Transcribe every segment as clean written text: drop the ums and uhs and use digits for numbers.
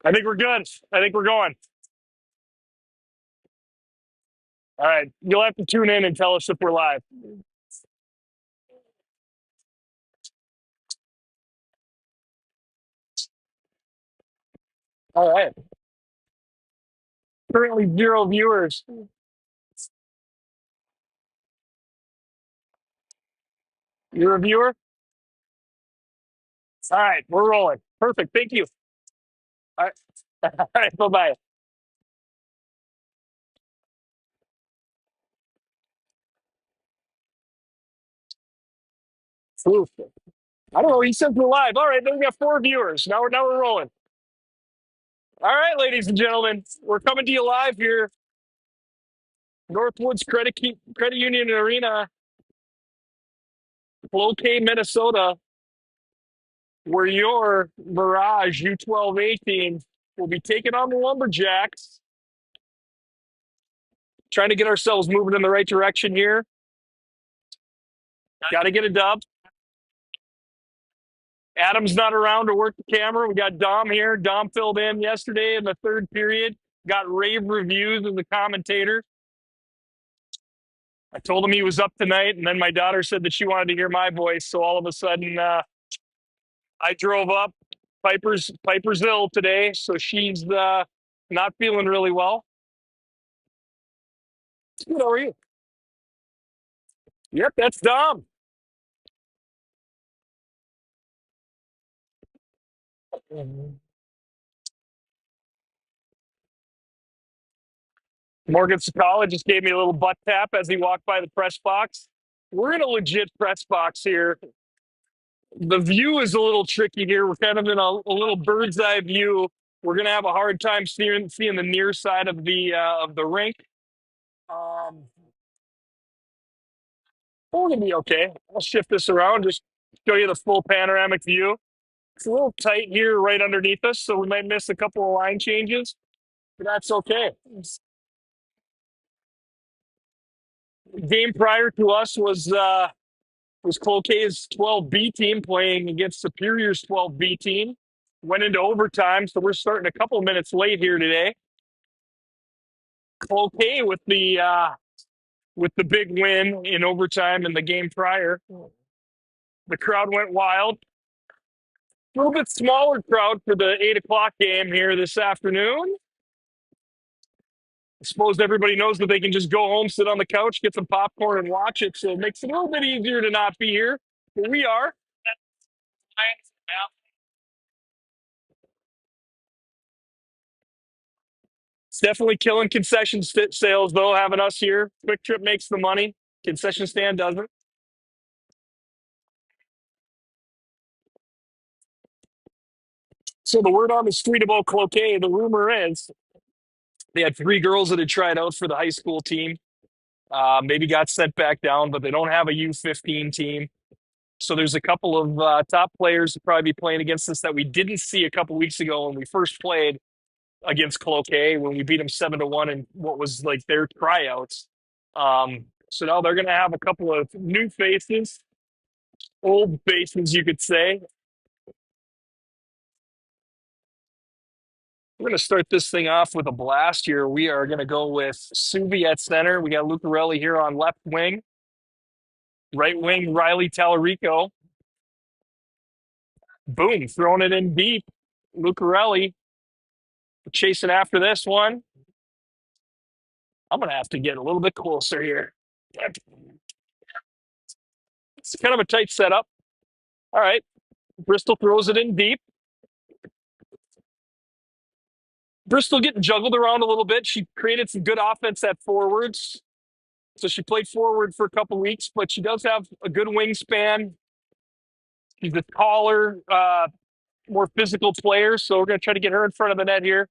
I think we're good. I think we're going. All right. You'll have to tune in and tell us if we're live. All right. Currently zero viewers. You're a viewer? All right. We're rolling. Perfect. Thank you. All right. All right. Bye-bye. Oof. I don't know. He says we're live. All right. Then we got four viewers. Now we're rolling. All right, ladies and gentlemen. We're coming to you live here. Northwoods Credit Union Arena, Cloquet, Minnesota, where your Mirage U12 A team will be taking on the Lumberjacks. Trying to get ourselves moving in the right direction here. Got to get a dub. Adam's not around to work the camera. We got Dom here. Dom filled in yesterday in the third period. Got rave reviews as a commentator. I told him he was up tonight, and then my daughter said that she wanted to hear my voice. So all of a sudden, I drove up. Piper's ill today, so she's not feeling really well. Good, how are you? Yep, that's Dom. Morgan Sakala just gave me a little butt tap as he walked by the press box. We're in a legit press box here. The view is a little tricky here. We're kind of in a little bird's eye view. We're gonna have a hard time seeing the near side of the rink. Um, we're gonna be okay. I'll shift this around, just show you the full panoramic view. It's a little tight here, right underneath us, so we might miss a couple of line changes, but that's okay. Game prior to us was Cloquet's 12B team playing against Superior's 12B team. Went into overtime, so we're starting a couple of minutes late here today. Cloquet with the big win in overtime in the game prior. The crowd went wild. A little bit smaller crowd for the 8 o'clock game here this afternoon. I suppose everybody knows that they can just go home, sit on the couch, get some popcorn, and watch it. So it makes it a little bit easier to not be here. But we are. It's definitely killing concession sales, though, having us here. Quick Trip makes the money. Concession stand doesn't. So the word on the street about Cloquet, the rumor is they had three girls that had tried out for the high school team. Maybe got sent back down, but they don't have a U15 team. So there's a couple of top players to probably be playing against us that we didn't see a couple weeks ago when we first played against Cloquet when we beat them 7-1 in what was like their tryouts. So now they're going to have a couple of new faces, old faces, you could say. We're going to start this thing off with a blast here. We are going to go with Suvi at center. We got Lucarelli here on left wing. Right wing, Riley Tallarico. Boom, throwing it in deep. Lucarelli chasing after this one. I'm going to have to get a little bit closer here. It's kind of a tight setup. All right. Bristol throws it in deep. Bristol getting juggled around a little bit. She created some good offense at forwards. So she played forward for a couple weeks, but she does have a good wingspan. She's a taller, more physical player. So we're going to try to get her in front of the net here.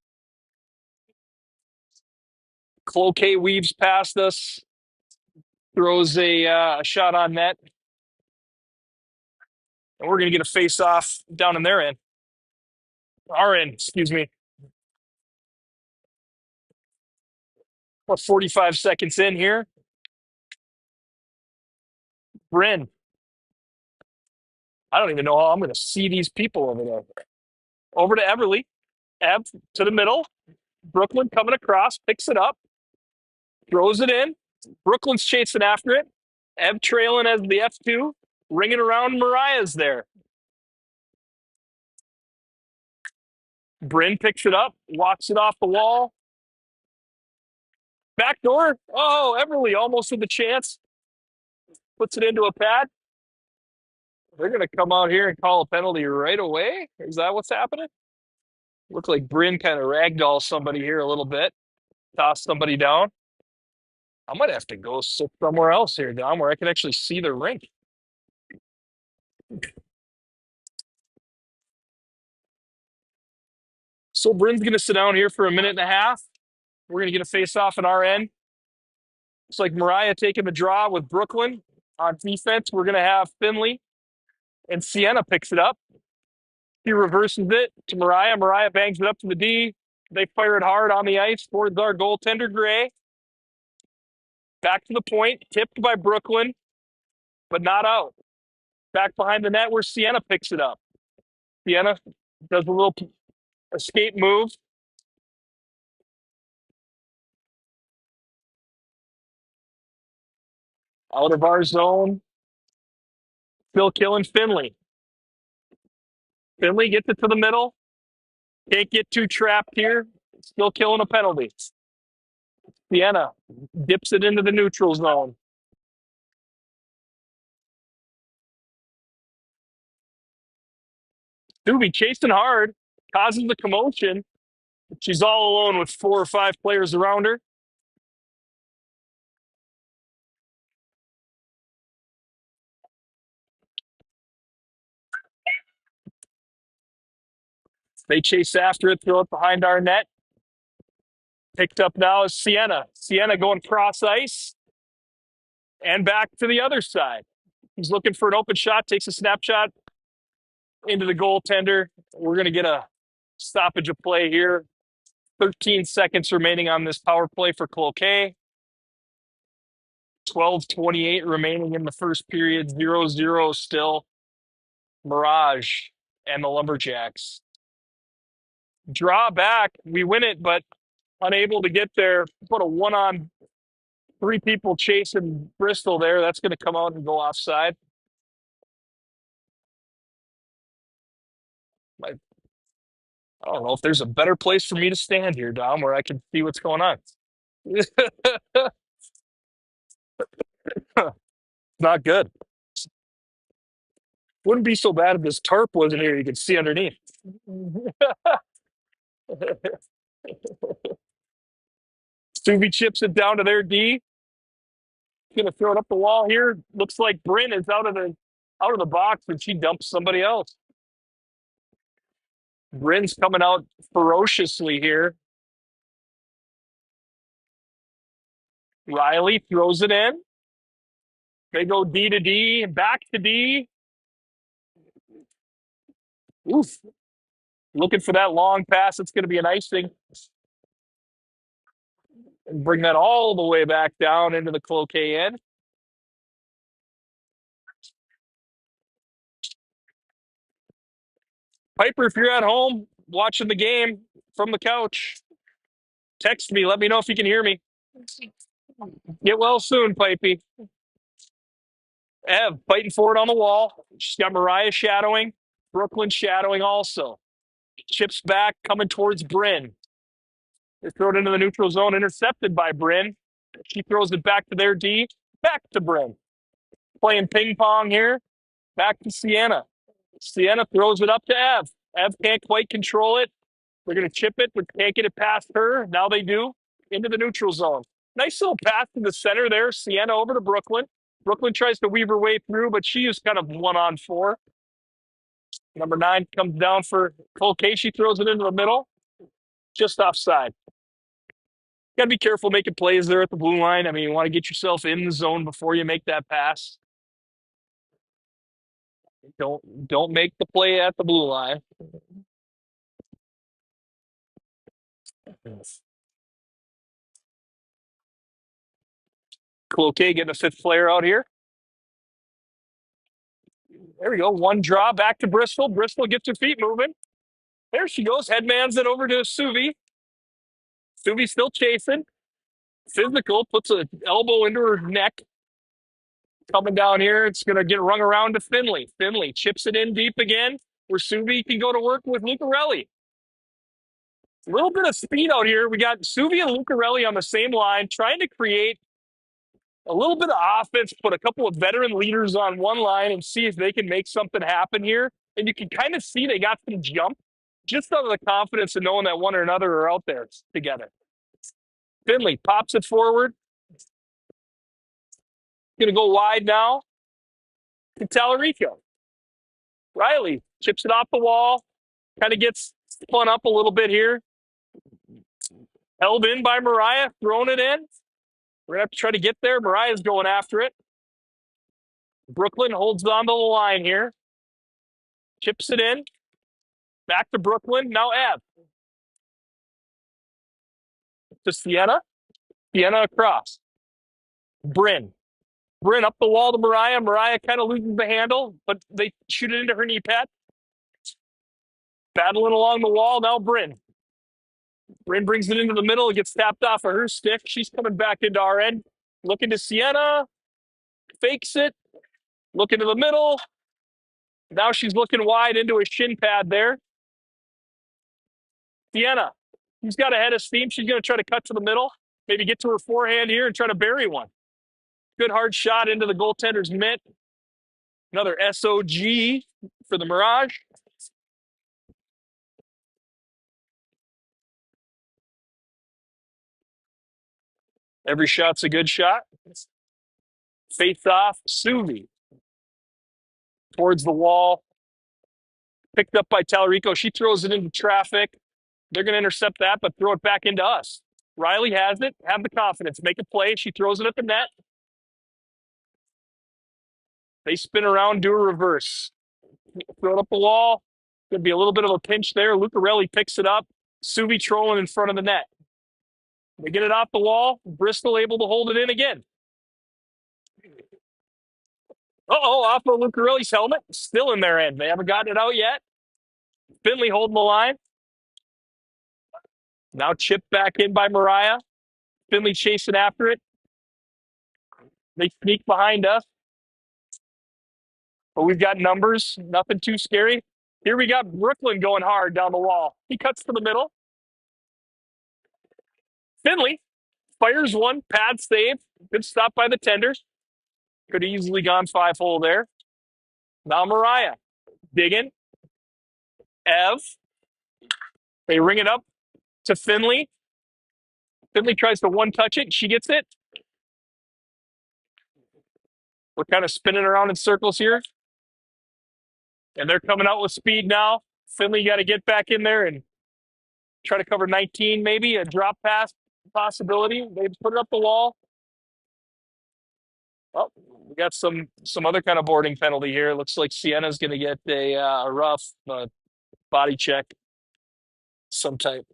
Cloquet weaves past us, throws a shot on net. And we're going to get a face off down in their end. Our end, excuse me. What, 45 seconds in here? Bryn. I don't even know how I'm going to see these people over there. Over to Everly. Ev to the middle. Brooklyn coming across, picks it up, throws it in. Brooklyn's chasing after it. Ev trailing as the F2, ringing around. Mariah's there. Bryn picks it up, walks it off the wall. Back door. Oh, Everly almost with the chance. Puts it into a pad. They're going to come out here and call a penalty right away. Is that what's happening? Looked like Bryn kind of ragdoll somebody here a little bit. Toss somebody down. I might have to go sit somewhere else here, Dom, where I can actually see the rink. So Bryn's going to sit down here for a minute and a half. We're going to get a face-off at our end. Looks like Mariah taking the draw with Brooklyn. On defense, we're going to have Finley, and Sienna picks it up. He reverses it to Mariah. Mariah bangs it up to the D. They fire it hard on the ice towards our goaltender, Gray. Back to the point, tipped by Brooklyn, but not out. Back behind the net where Sienna picks it up. Sienna does a little escape move. Out of our zone. Still killing Finley. Finley gets it to the middle. Can't get too trapped here. Still killing a penalty. Sienna dips it into the neutral zone. Doobie chasing hard, causes the commotion. She's all alone with 4 or 5 players around her. They chase after it, throw it behind our net. Picked up now is Sienna. Sienna going cross ice and back to the other side. He's looking for an open shot, takes a snapshot into the goaltender. We're going to get a stoppage of play here. 13 seconds remaining on this power play for Cloquet. 12:28 remaining in the first period. 0-0 still. Mirage and the Lumberjacks. Draw back. We win it, but unable to get there. Put a 1-on-3 people chasing Bristol there. That's going to come out and go offside. I don't know if there's a better place for me to stand here, Dom, where I can see what's going on. Not good. Wouldn't be so bad if this tarp wasn't here. You could see underneath. Suvi chips it down to their D. Gonna throw it up the wall here. Looks like Bryn is out of the box, and she dumps somebody else. Bryn's coming out ferociously here. Riley throws it in. They go D to D, back to D. Oof. Looking for that long pass. It's going to be an icing. And bring that all the way back down into the Cloquet end. Piper, if you're at home watching the game from the couch, text me. Let me know if you can hear me. Get well soon, Pipey. Ev fighting for it on the wall. She's got Mariah shadowing. Brooklyn shadowing also. Chips back, coming towards Bryn. They throw it into the neutral zone, intercepted by Bryn. She throws it back to their D. Back to Bryn. Playing ping pong here. Back to Sienna. Sienna throws it up to Ev. Ev can't quite control it. They're going to chip it, but can't get it past her. Now they do. Into the neutral zone. Nice little pass to the center there. Sienna over to Brooklyn. Brooklyn tries to weave her way through, but she is kind of 1-on-4. Number 9 comes down for Cloquet. She throws it into the middle. Just offside. Got to be careful making plays there at the blue line. I mean, you want to get yourself in the zone before you make that pass. Don't make the play at the blue line. Cloquet getting a 5th player out here. There we go. One draw back to Bristol. Bristol gets her feet moving. There she goes. Headmans it over to Suvi. Suvi's still chasing. Physical, puts an elbow into her neck. Coming down here, it's going to get rung around to Finley. Finley chips it in deep again, where Suvi can go to work with Lucarelli. A little bit of speed out here. We got Suvi and Lucarelli on the same line, trying to create a little bit of offense, put a couple of veteran leaders on one line and see if they can make something happen here. And you can kind of see they got some jump just out of the confidence of knowing that one or another are out there together. Finley pops it forward. Going to go wide now to Tallarico. Riley chips it off the wall. Kind of gets spun up a little bit here. Held in by Mariah, throwing it in. We're going to have to try to get there. Mariah's going after it. Brooklyn holds on to the line here. Chips it in. Back to Brooklyn. Now Ev. To Sienna. Sienna across. Bryn. Bryn up the wall to Mariah. Mariah kind of loses the handle, but they shoot it into her knee pad. Battling along the wall. Now Bryn. Bryn brings it into the middle. It gets tapped off of her stick. She's coming back into our end. Looking to Sienna. Fakes it. Looking to the middle. Now she's looking wide into a shin pad there. Sienna. She's got a head of steam. She's going to try to cut to the middle. Maybe get to her forehand here and try to bury one. Good hard shot into the goaltender's mitt. Another SOG for the Mirage. Every shot's a good shot. Face off, Suvi. Towards the wall. Picked up by Tallarico. She throws it into traffic. They're going to intercept that, but throw it back into us. Riley has it. Have the confidence. Make a play. She throws it at the net. They spin around, do a reverse. Throw it up the wall. Could be a little bit of a pinch there. Lucarelli picks it up. Suvi trolling in front of the net. They get it off the wall. Bristol able to hold it in again. Off of Lucarelli's helmet. Still in their end. They haven't gotten it out yet. Finley holding the line. Now chipped back in by Mariah. Finley chasing after it. They sneak behind us. But we've got numbers. Nothing too scary. Here we got Brooklyn going hard down the wall. He cuts to the middle. Finley fires one. Pad save. Good stop by the tender. Could have easily gone 5-hole there. Now Mariah. Digging. Ev. They ring it up to Finley. Finley tries to one-touch it. She gets it. We're kind of spinning around in circles here. And they're coming out with speed now. Finley got to get back in there and try to cover 19, maybe. A drop pass possibility. They put it up the wall. Oh, we got some other kind of boarding penalty here. Looks like Sienna's going to get a rough body check some type.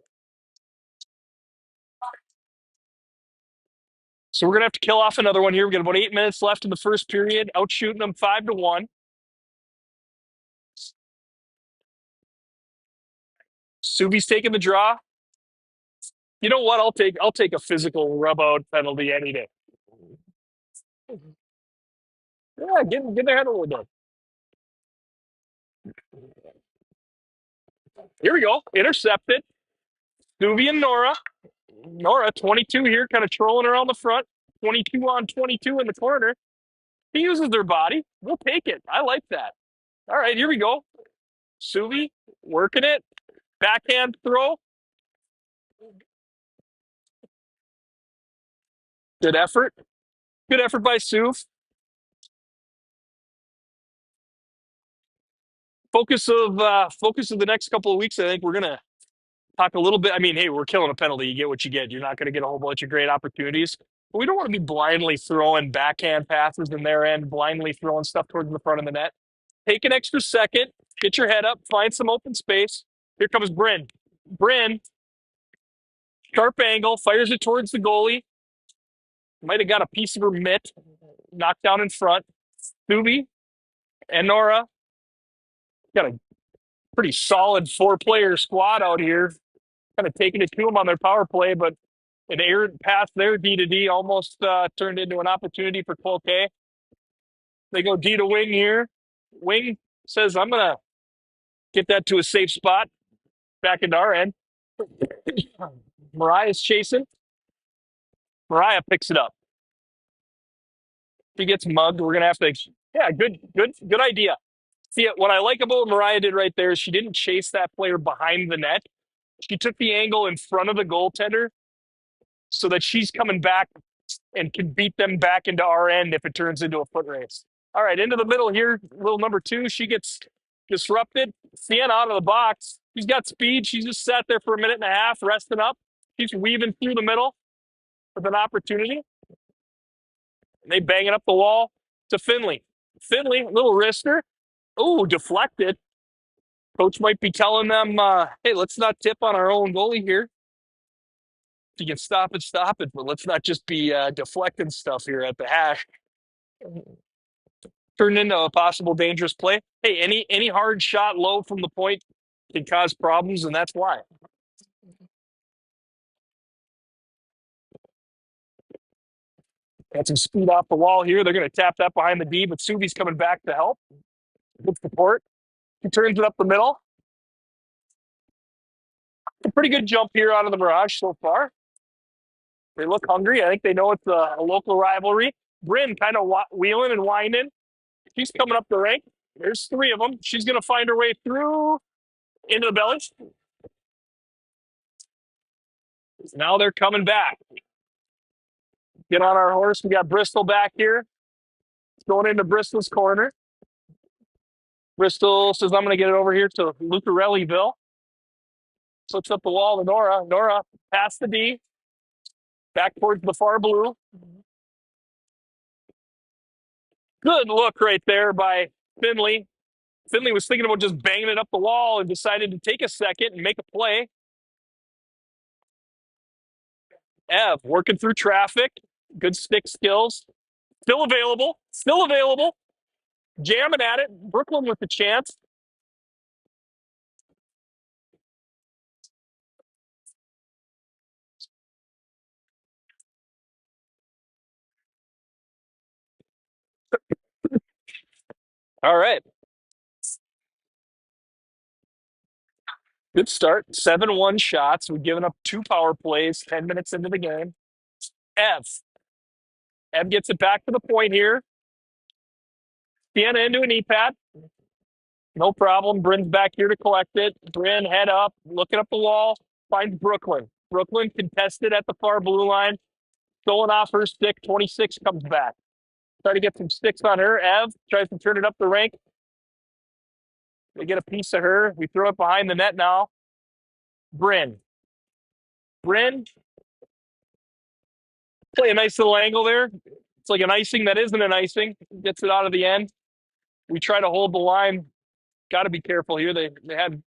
So we're going to have to kill off another one here. We've got about 8 minutes left in the first period. Out shooting them 5-1. Subi's taking the draw. You know what? I'll take a physical rub out penalty any day. Yeah, get their head a little bit. Here we go. Intercepted. Suvi and Nora. Nora, 22 here, kind of trolling around the front. 22 on 22 in the corner. He uses their body. We'll take it. I like that. All right, here we go. Suvi working it. Backhand throw. Good effort. Good effort by Suv. Focus of the next couple of weeks, I think we're gonna talk a little bit. I mean, hey, we're killing a penalty. You get what you get. You're not gonna get a whole bunch of great opportunities. But we don't want to be blindly throwing backhand passes in their end, blindly throwing stuff towards the front of the net. Take an extra second, get your head up, find some open space. Here comes Bryn. Bryn, sharp angle, fires it towards the goalie. Might have got a piece of her mitt knocked down in front. Subi and Nora got a Pretty solid four-player squad out here, kind of taking it to them on their power play, but an errant pass there, D to D, almost turned into an opportunity for Cloquet. They go D to wing here. Wing says, I'm going to get that to a safe spot back into our end. Mariah's chasing. Mariah picks it up. She gets mugged. We're gonna have to. Yeah, good idea. See, what I like about what Mariah did right there is she didn't chase that player behind the net. She took the angle in front of the goaltender so that she's coming back and can beat them back into our end if it turns into a foot race. All right, into the middle here, little number two. She gets disrupted. Sienna out of the box. She's got speed. She just sat there for a minute and a half, resting up. She's weaving through the middle with an opportunity. They bang it up the wall to Finley. Finley, a little wrister. Oh, deflected. Coach might be telling them, hey, let's not tip on our own goalie here. If you can stop it, but let's not just be deflecting stuff here at the hash. Turned into a possible dangerous play. Hey, any hard shot low from the point can cause problems, and that's why. Got some speed off the wall here. They're going to tap that behind the D, but Subi's coming back to help. Good support. He turns it up the middle. A pretty good jump here out of the Mirage so far. They look hungry. I think they know it's a local rivalry. Bryn kind of wheeling and winding. She's coming up the rank. There's three of them. She's going to find her way through into the belly. Now they're coming back. Get on our horse. We got Bristol back here. Going into Bristol's corner. Bristol says, I'm going to get it over here to Lucarelli-ville. Flips up the wall to Nora. Nora past the D. Back towards the far blue. Good look right there by Finley. Finley was thinking about just banging it up the wall and decided to take a second and make a play. Ev working through traffic. Good stick skills. Still available. Still available. Jamming at it. Brooklyn with the chance. All right. Good start. 7-1 shots. We've given up 2 power plays 10 minutes into the game. Ev. Ev gets it back to the point here. Sienna into an E-pad. No problem. Bryn's back here to collect it. Bryn, head up, looking up the wall, finds Brooklyn. Brooklyn contested at the far blue line. Stolen off her stick. 26 comes back. Try to get some sticks on her. Ev tries to turn it up the rank. They get a piece of her. We throw it behind the net now. Bryn. Bryn. Play a nice little angle there. It's like an icing that isn't an icing. Gets it out of the end. We try to hold the line. Got to be careful here. They had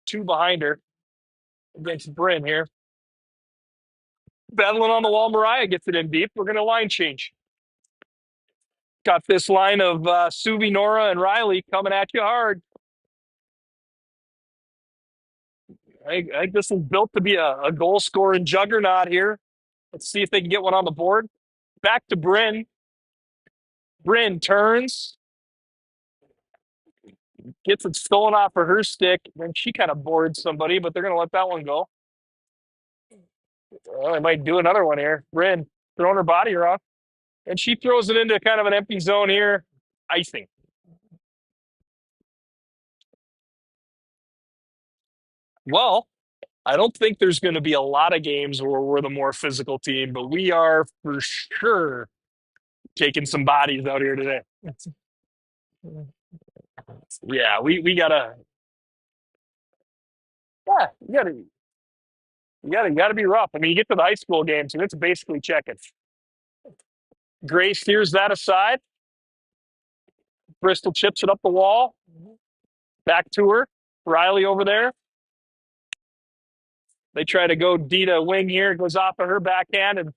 2 behind her against Bryn here. Battling on the wall. Mariah gets it in deep. We're going to line change. Got this line of Suvi, Nora, and Riley coming at you hard. I think this is built to be a goal-scoring juggernaut here. Let's see if they can get one on the board. Back to Bryn. Bryn turns. Gets it stolen off of her stick. Then she kind of boards somebody, but they're going to let that one go. Oh, I might do another one here. Bryn throwing her body around. And she throws it into kind of an empty zone here. Icing. Well, I don't think there's going to be a lot of games where we're the more physical team, but we are for sure taking some bodies out here today. Yeah, we gotta. Yeah, you gotta be rough. I mean, you get to the high school games and it's basically checking. Gray steers that aside. Bristol chips it up the wall. Back to her. Riley over there. They try to go D to wing here. It goes off of her backhand, and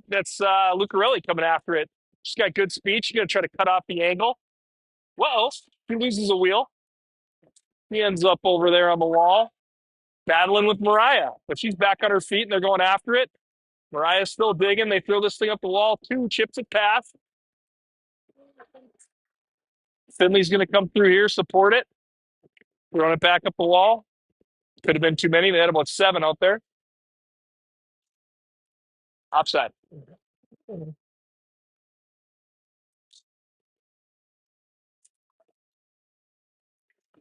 that's Lucarelli coming after it. She's got good speed. She's going to try to cut off the angle. Whoa, she loses a wheel. He ends up over there on the wall, battling with Mariah, but she's back on her feet and they're going after it. Mariah's still digging. They throw this thing up the wall. Two chips it past. Finley's going to come through here, support it, throwing it back up the wall. Could have been too many. They had about 7 out there. Offside.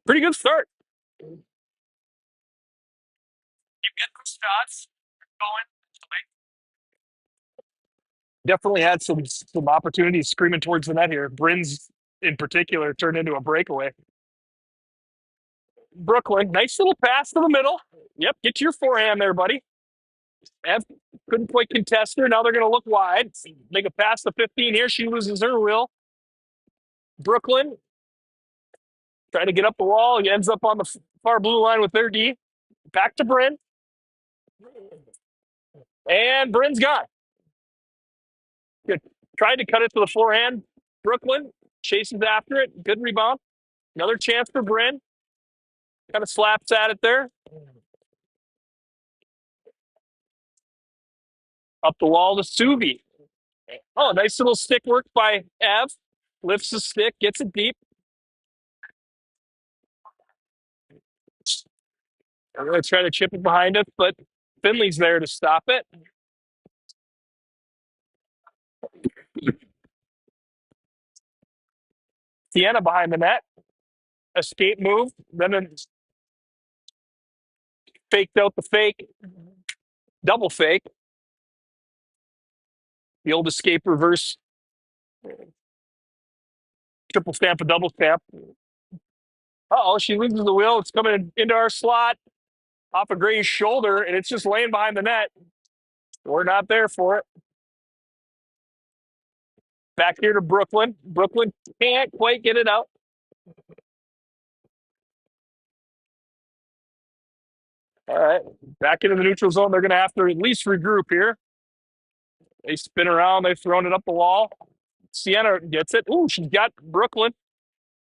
Pretty good start. You get those shots going. Definitely had some opportunities screaming towards the net here. Bryn's in particular turned into a breakaway. Brooklyn, nice little pass to the middle. Yep, get to your forehand there, buddy. Ev couldn't quite contest her. Now they're going to look wide. Make a pass to 15 here. She loses her wheel. Brooklyn trying to get up the wall. He ends up on the far blue line with their D. Back to Bryn. And Bryn's gone. Good. Tried to cut it to the forehand. Brooklyn chases after it. Good rebound. Another chance for Bryn. Kind of slaps at it there. Up the wall to Subi. Oh, nice little stick work by Ev. Lifts the stick, gets it deep. I'm going to try to chip it behind us, but Finley's there to stop it. Sienna behind the net. Escape move. Then faked out the fake. Double fake. The old escape reverse. Triple stamp, a double stamp. Uh-oh, she loses the wheel. It's coming into our slot off of Gray's shoulder, and it's just laying behind the net. We're not there for it. Back here to Brooklyn. Brooklyn can't quite get it out. All right, back into the neutral zone. They're going to have to at least regroup here. They spin around. They've thrown it up the wall. Sienna gets it. Ooh, she's got Brooklyn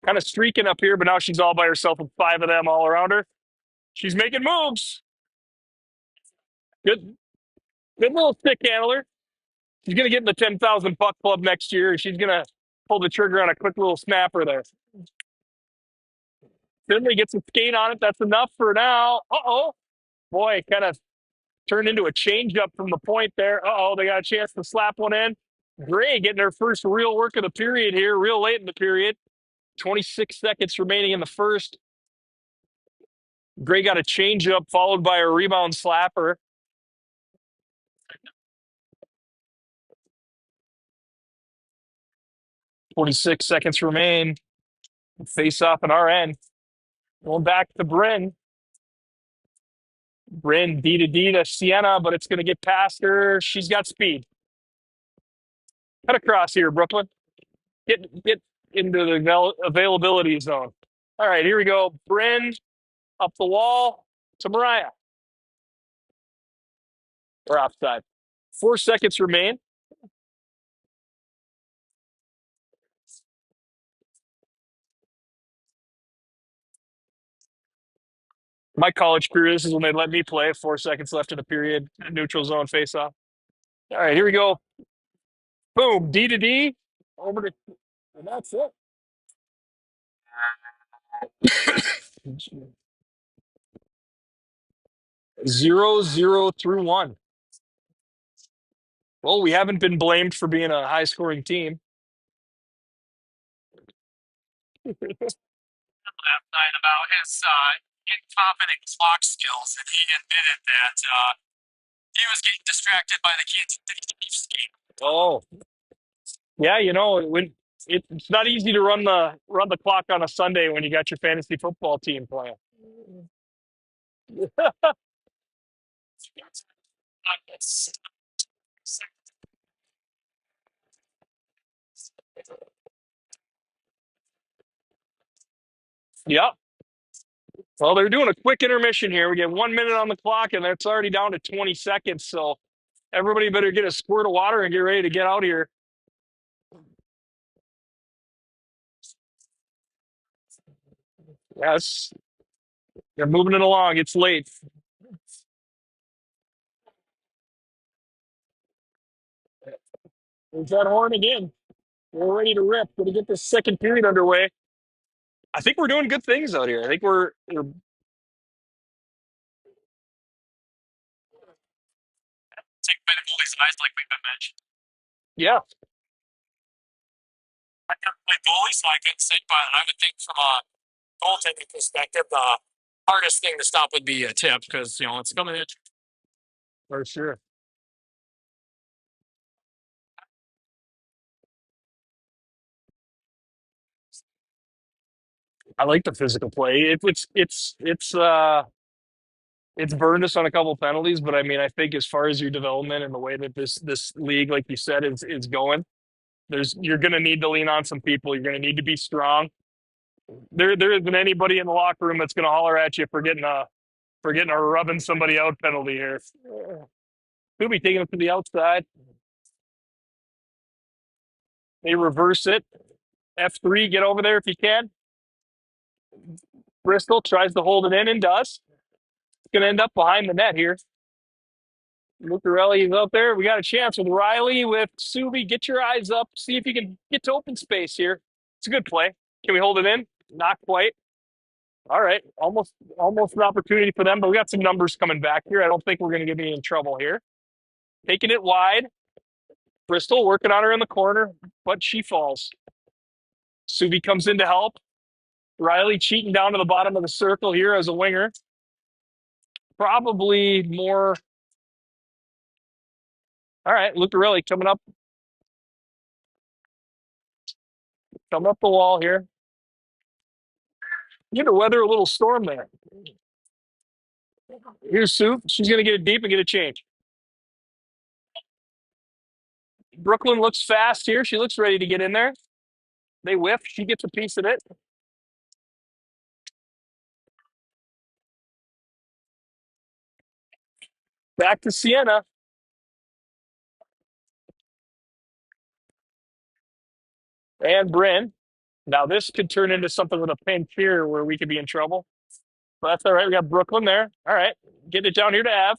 kind of streaking up here, but now she's all by herself with 5 of them all around her. She's making moves. Good little stick handler. She's going to get in the 10,000 puck club next year. She's going to pull the trigger on a quick little snapper there. Finley gets a skate on it. That's enough for now. Uh-oh. Boy, kind of turned into a changeup from the point there. Uh-oh, they got a chance to slap one in. Gray getting her first real work of the period here, real late in the period. 26 seconds remaining in the first. Gray got a changeup followed by a rebound slapper. 26 seconds remain. Face off on our end. Going back to Bryn. Bryn D to D to Sienna, but it's going to get past her. She's got speed. Cut across here, Brooklyn. Get into the availability zone. All right, here we go. Bryn up the wall to Mariah. We're offside. 4 seconds remain. My college career, this is when they let me play. 4 seconds left in the period. Neutral zone face off. All right, here we go. Boom. D to D. Over to, and that's it. 0-0 through 1. Well, we haven't been blamed for being a high scoring team. Last night about his incompetent clock skills, and he admitted that he was getting distracted by the Kansas City Chiefs game. Oh, yeah. When it's not easy to run the clock on a Sunday when you got your fantasy football team playing. Yep. Well, they're doing a quick intermission here. We get 1 minute on the clock, and it's already down to 20 seconds. So everybody better get a squirt of water and get ready to get out here. Yes. They're moving it along. It's late. There's that horn again. We're ready to rip. Gonna get this second period underway. I think we're doing good things out here. I think we're Take by the goalie's eyes, like we've been mentioned. yeah. I never played goalie, so I couldn't say, but I would think from a goaltending perspective, the hardest thing to stop would be a tip because it's coming in. For sure. I like the physical play. It's burned us on a couple penalties, but I mean, I think as far as your development and the way that this league, like you said, is going, you're going to need to lean on some people. You're going to need to be strong. There isn't anybody in the locker room that's going to holler at you for getting a rubbing somebody out penalty here. Who'll be taking it to the outside? They reverse it. F3, get over there if you can. Bristol tries to hold it in and does. It's going to end up behind the net here. Lucarelli is out there. We got a chance with Riley, with Subi. Get your eyes up. See if you can get to open space here. It's a good play. Can we hold it in? Not quite. All right. Almost an opportunity for them, but we got some numbers coming back here. I don't think we're going to get any in trouble here. Taking it wide. Bristol working on her in the corner, but she falls. Subi comes in to help. Riley cheating down to the bottom of the circle here as a winger. Probably more. All right, Lucarelli coming up the wall here. You to weather a little storm there. Here's Sue. She's going to get it deep and get a change. Brooklyn looks fast here. She looks ready to get in there. They whiff. She gets a piece of it. Back to Sienna. And Bryn. Now this could turn into something with a pinch here where we could be in trouble. But that's all right. We got Brooklyn there. All right. Getting it down here to Av.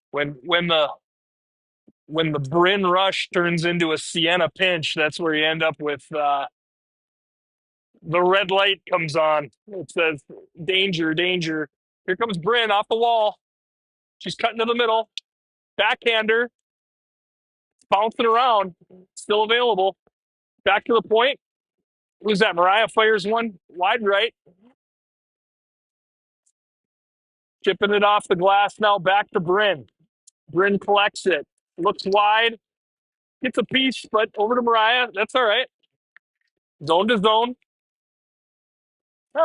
When the Bryn rush turns into a Sienna pinch, that's where you end up with the red light comes on. It says danger, danger. Here comes Bryn off the wall. She's cutting to the middle. Backhander. Bouncing around. Still available. Back to the point. Who's that? Mariah fires one wide right. Chipping it off the glass now back to Bryn. Bryn collects it. Looks wide. Gets a piece, but over to Mariah. That's all right. Zone to zone.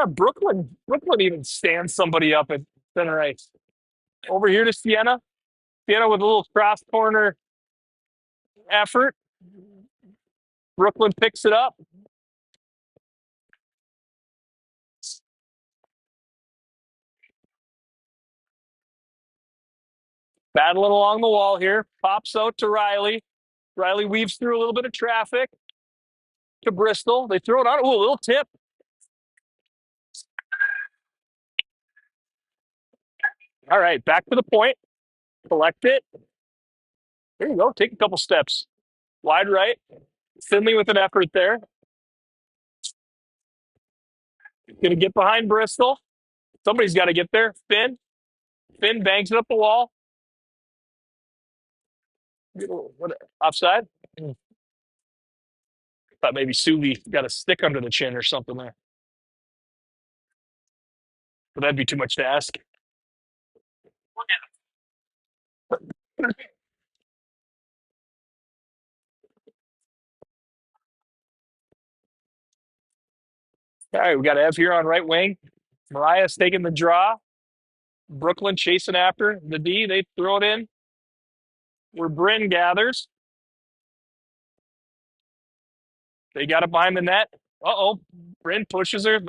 Brooklyn even stands somebody up at center ice. Over here to Sienna. Sienna with a little cross corner effort. Brooklyn picks it up. Battling along the wall here. Pops out to Riley. Riley weaves through a little bit of traffic to Bristol. They throw it on. Ooh, a little tip. All right, back to the point. Collect it. There you go. Take a couple steps. Wide right. Finley with an effort there. Going to get behind Bristol. Somebody's got to get there. Finn. Finn bangs it up the wall. What, offside? Thought maybe Suvi got a stick under the chin or something there. But that'd be too much to ask. All right, we got Ev here on right wing. Mariah's taking the draw. Brooklyn chasing after the D. They throw it in where Bryn gathers. They got it behind the net. Uh-oh. Bryn pushes her.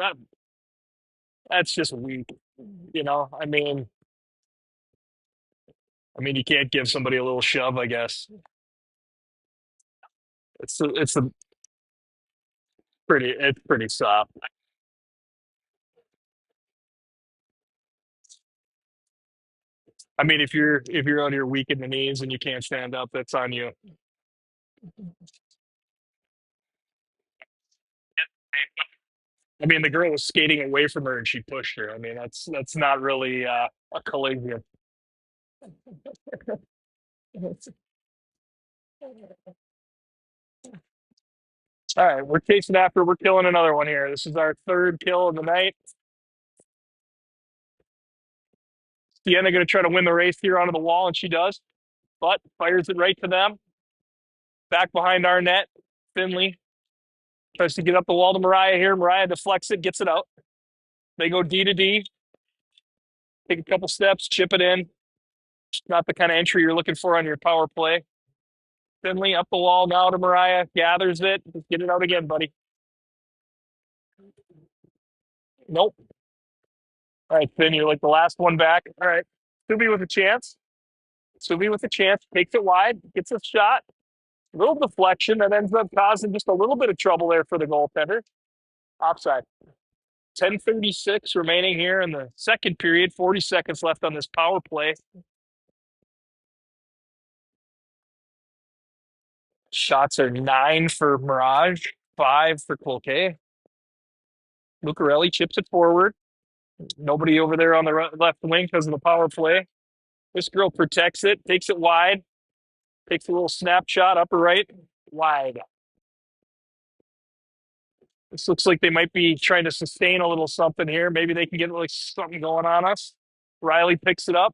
That's just weak. I mean, you can't give somebody a little shove, I guess. It's pretty soft. I mean, if you're on your weak in the knees and you can't stand up, that's on you. I mean, the girl was skating away from her and she pushed her. I mean, that's not really a collision. All right, we're chasing after. We're killing another one here. This is our third kill of the night. Sienna going to try to win the race here onto the wall, and she does, but fires it right to them. Back behind our net, Finley tries to get up the wall to Mariah here. Mariah deflects it, gets it out. They go D to D, take a couple steps, chip it in. Not the kind of entry you're looking for on your power play. Finley up the wall now to Mariah, gathers it. Get it out again, buddy. Nope. All right, Finn, you're like the last one back. All right. Subi with a chance. Subi with a chance. Takes it wide, gets a shot. Little deflection that ends up causing just a little bit of trouble there for the goaltender. Offside. 10:36 remaining here in the second period. 40 seconds left on this power play. Shots are 9 for Mirage, 5 for Cloquet. Lucarelli chips it forward. Nobody over there on the left wing because of the power play. This girl protects it, takes it wide, takes a little snapshot, upper right, wide. This looks like they might be trying to sustain a little something here. Maybe they can get like something going on us. Riley picks it up.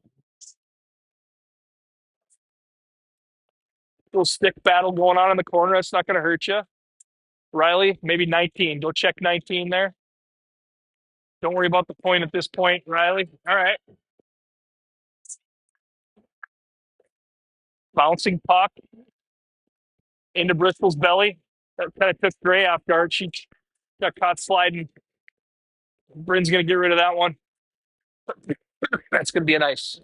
Little stick battle going on in the corner. That's not going to hurt you. Riley, maybe 19. Go check 19 there. Don't worry about the point at this point, Riley. All right. Bouncing puck into Bristol's belly. That kind of took Gray off guard. She got caught sliding. Bryn's going to get rid of that one. That's going to be a nice.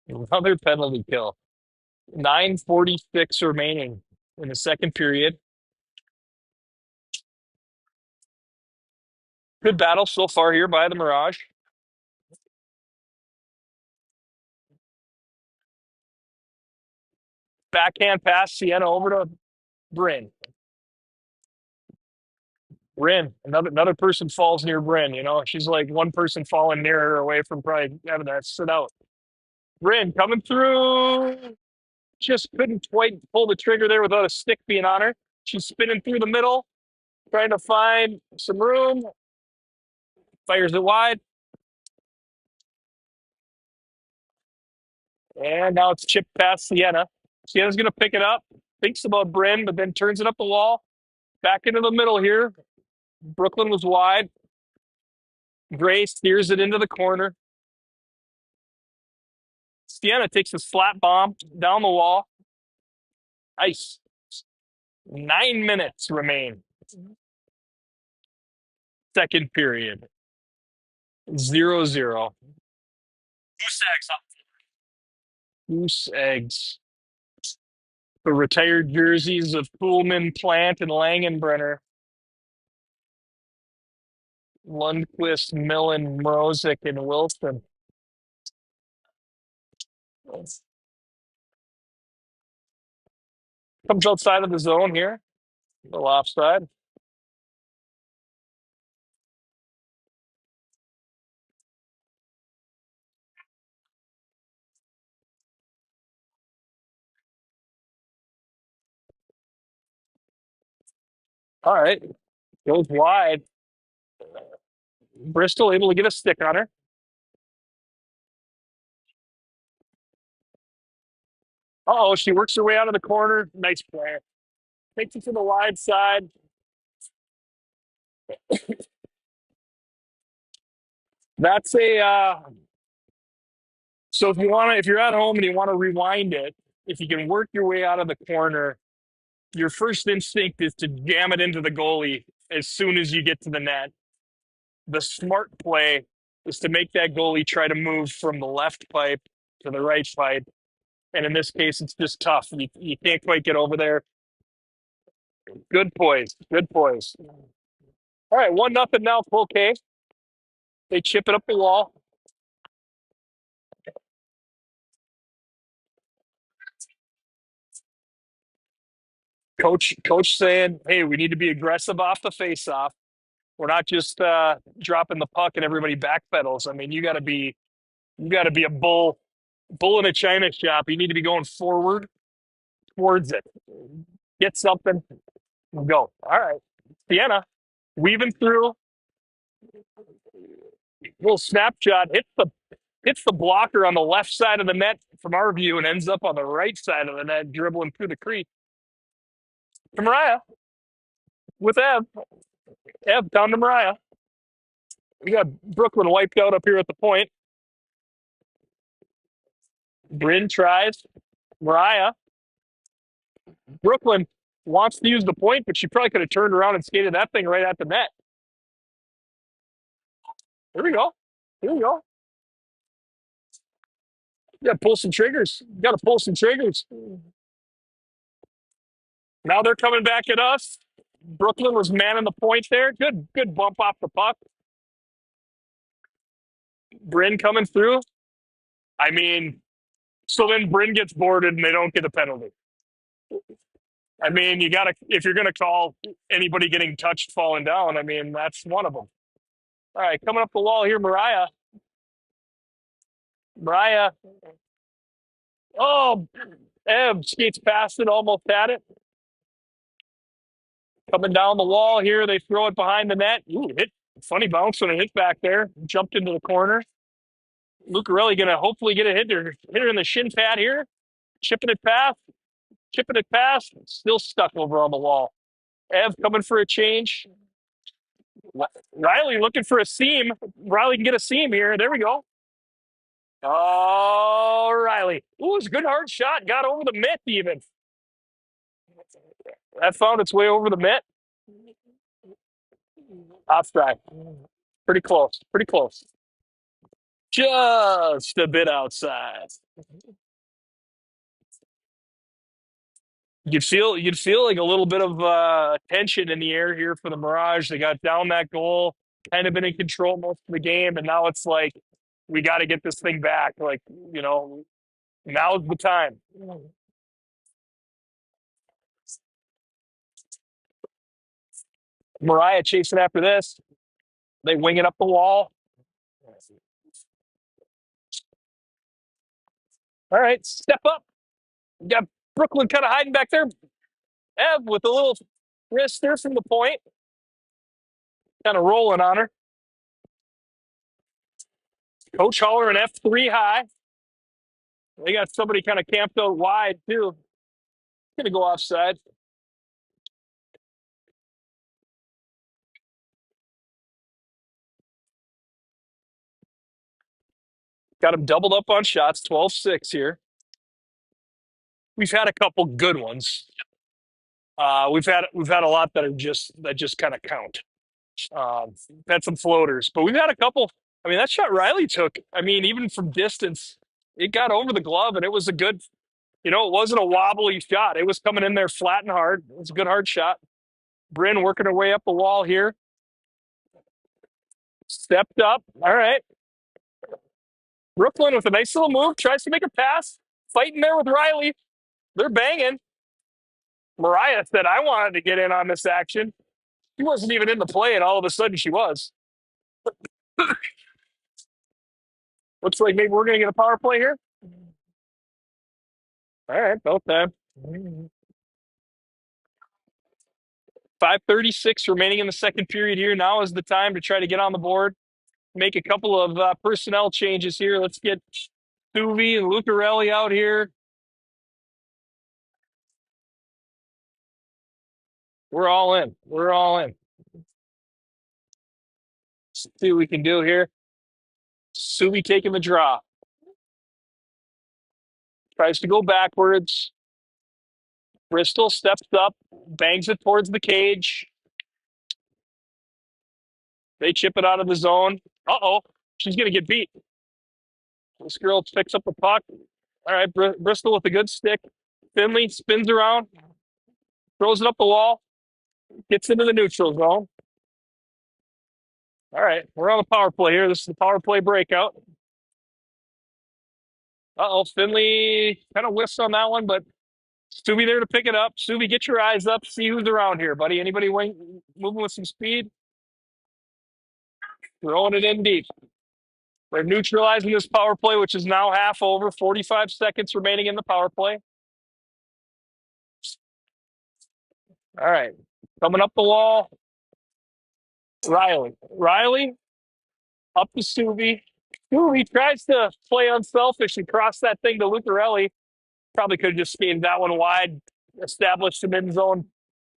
Another penalty kill. 9:46 remaining in the second period. Good battle so far here by the Mirage. Backhand pass, Sienna over to Bryn. Bryn, another person falls near Bryn. You know, she's like one person falling near her away from probably having that sit out. Bryn coming through. Just couldn't quite pull the trigger there without a stick being on her. She's spinning through the middle, trying to find some room. Fires it wide. And now it's chipped past Sienna. Sienna's going to pick it up, thinks about Bryn, but then turns it up the wall. Back into the middle here. Brooklyn was wide. Gray steers it into the corner. Sienna takes a flat bomb down the wall. Ice. 9 minutes remain. Second period. 0-0. Goose eggs up. Goose eggs. The retired jerseys of Kuhlman, Plant, and Langenbrenner. Lundqvist, Millen, Mrozik, and Wilson. Comes outside of the zone here. A little offside. All right. Goes wide. Bristol able to get a stick on her. Oh, she works her way out of the corner. Nice play. Takes it to the wide side. That's a so if you're at home and you want to rewind it, if you can work your way out of the corner, your first instinct is to jam it into the goalie as soon as you get to the net. The smart play is to make that goalie try to move from the left pipe to the right pipe. And in this case, it's just tough. You can't quite get over there. Good poise. Good poise. All right, 1-0 now, Cloquet. They chip it up the wall. Coach saying, hey, we need to be aggressive off the face-off. We're not just dropping the puck and everybody backpedals. I mean, you got to be a bull in a china shop. You need to be going forward towards it. Get something, go. All right. Sienna weaving through, little snapshot, hits the blocker on the left side of the net from our view and ends up on the right side of the net, dribbling through the crease. To Mariah with Ev. Ev down to Mariah. We got Brooklyn wiped out up here at the point. Bryn tries. Mariah. Brooklyn wants to use the point, but she probably could have turned around and skated that thing right at the net. Here we go. Here we go. You got to pull some triggers. You got to pull some triggers. Now they're coming back at us. Brooklyn was manning the point there. Good bump off the puck. Bryn coming through. I mean, so then Bryn gets boarded and they don't get a penalty. I mean, you got to, if you're going to call anybody getting touched falling down, I mean, that's one of them. All right, coming up the wall here, Mariah. Mariah. Oh, Ev skates past it, almost had it. Coming down the wall here, they throw it behind the net. Ooh, hit. Funny bounce when it hit back there. Jumped into the corner. Lucarelli going to hopefully get a hit her in the shin pad here. Chipping it past. Still stuck over on the wall. Ev coming for a change. Riley looking for a seam. Riley can get a seam here. There we go. Oh, Riley. Ooh, it's a good hard shot. Got over the mitt even. That found its way over the mitt. Offside. Pretty close. Pretty close. Just a bit outside. You'd feel like a little bit of tension in the air here for the Mirage. They got down that goal, kind of been in control most of the game, and now it's like we got to get this thing back. Like, now's the time. Mariah chasing after this. They wing it up the wall. All right, step up. You got Brooklyn kind of hiding back there. Ev with a little wrist there from the point. Kind of rolling on her. Coach hollering F3 high. They got somebody kind of camped out wide, too. Going to go offside. Got him doubled up on shots, 12-6 here. We've had a couple good ones. We've had a lot that just kind of count. Had some floaters, but we've had a couple. I mean, that shot Riley took, I mean, even from distance, it got over the glove, and it was a good, it wasn't a wobbly shot. It was coming in there flat and hard. It was a good hard shot. Bryn working her way up the wall here. Stepped up. All right. Brooklyn with a nice little move, tries to make a pass. Fighting there with Riley. They're banging. Mariah said, I wanted to get in on this action. She wasn't even in the play, and all of a sudden she was. Looks like maybe we're going to get a power play here. All right, both time. 5:36 remaining in the second period here. Now is the time to try to get on the board. Make a couple of personnel changes here. Let's get Suvi and Lucarelli out here. We're all in. We're all in. See what we can do here. Suvi taking the draw. Tries to go backwards. Bristol steps up, bangs it towards the cage. They chip it out of the zone. Uh-oh. She's going to get beat. This girl picks up the puck. All right, Bristol with a good stick. Finley spins around, throws it up the wall. Gets into the neutral zone. All right, we're on the power play here. This is the power play breakout. Uh-oh, Finley kind of whiffs on that one, but Subi there to pick it up. Subi, get your eyes up. See who's around here, buddy. Anybody moving with some speed? Throwing it in deep. They're neutralizing this power play, which is now half over. 45 seconds remaining in the power play. All right, coming up the wall. Riley. Riley up to Subi. Subi tries to play unselfish and cross that thing to Lucarelli. Probably could have just skated that one wide, established some end zone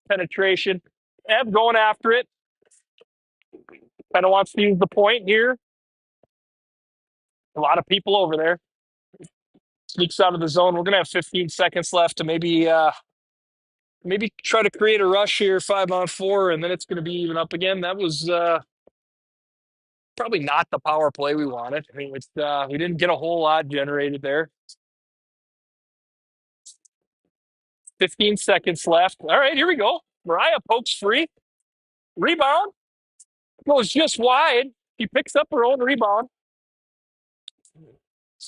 penetration. Ev going after it. Kind of wants to use the point here. A lot of people over there. Sneaks out of the zone. We're gonna have 15 seconds left to maybe try to create a rush here, 5-on-4, and then it's gonna be even up again. That was probably not the power play we wanted. I mean, we didn't get a whole lot generated there. 15 seconds left. All right, here we go. Mariah pokes free. Rebound. Goes just wide. He picks up her own rebound.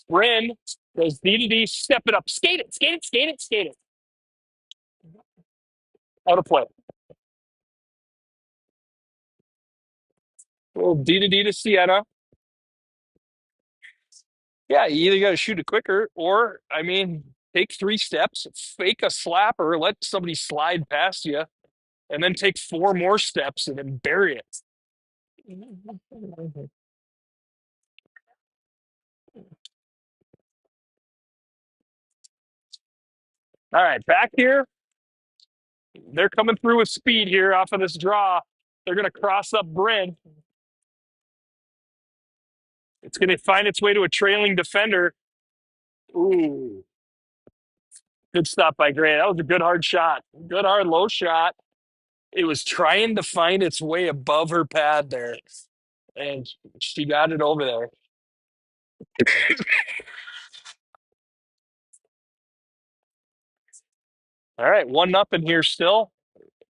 Bryn goes D to D. Step it up. Skate it. Skate it. Skate it. Skate it. Out of play. Little D to D to Sienna. Yeah, you either got to shoot it quicker or, I mean, take 3 steps, fake a slapper, let somebody slide past you, and then take 4 more steps and then bury it. All right, back here. They're coming through with speed here off of this draw. They're going to cross up Bryn. It's going to find its way to a trailing defender. Ooh. Good stop by Gray. That was a good hard shot. Good hard low shot. It was trying to find its way above her pad there. And she got it over there. All right, 1-0 here still.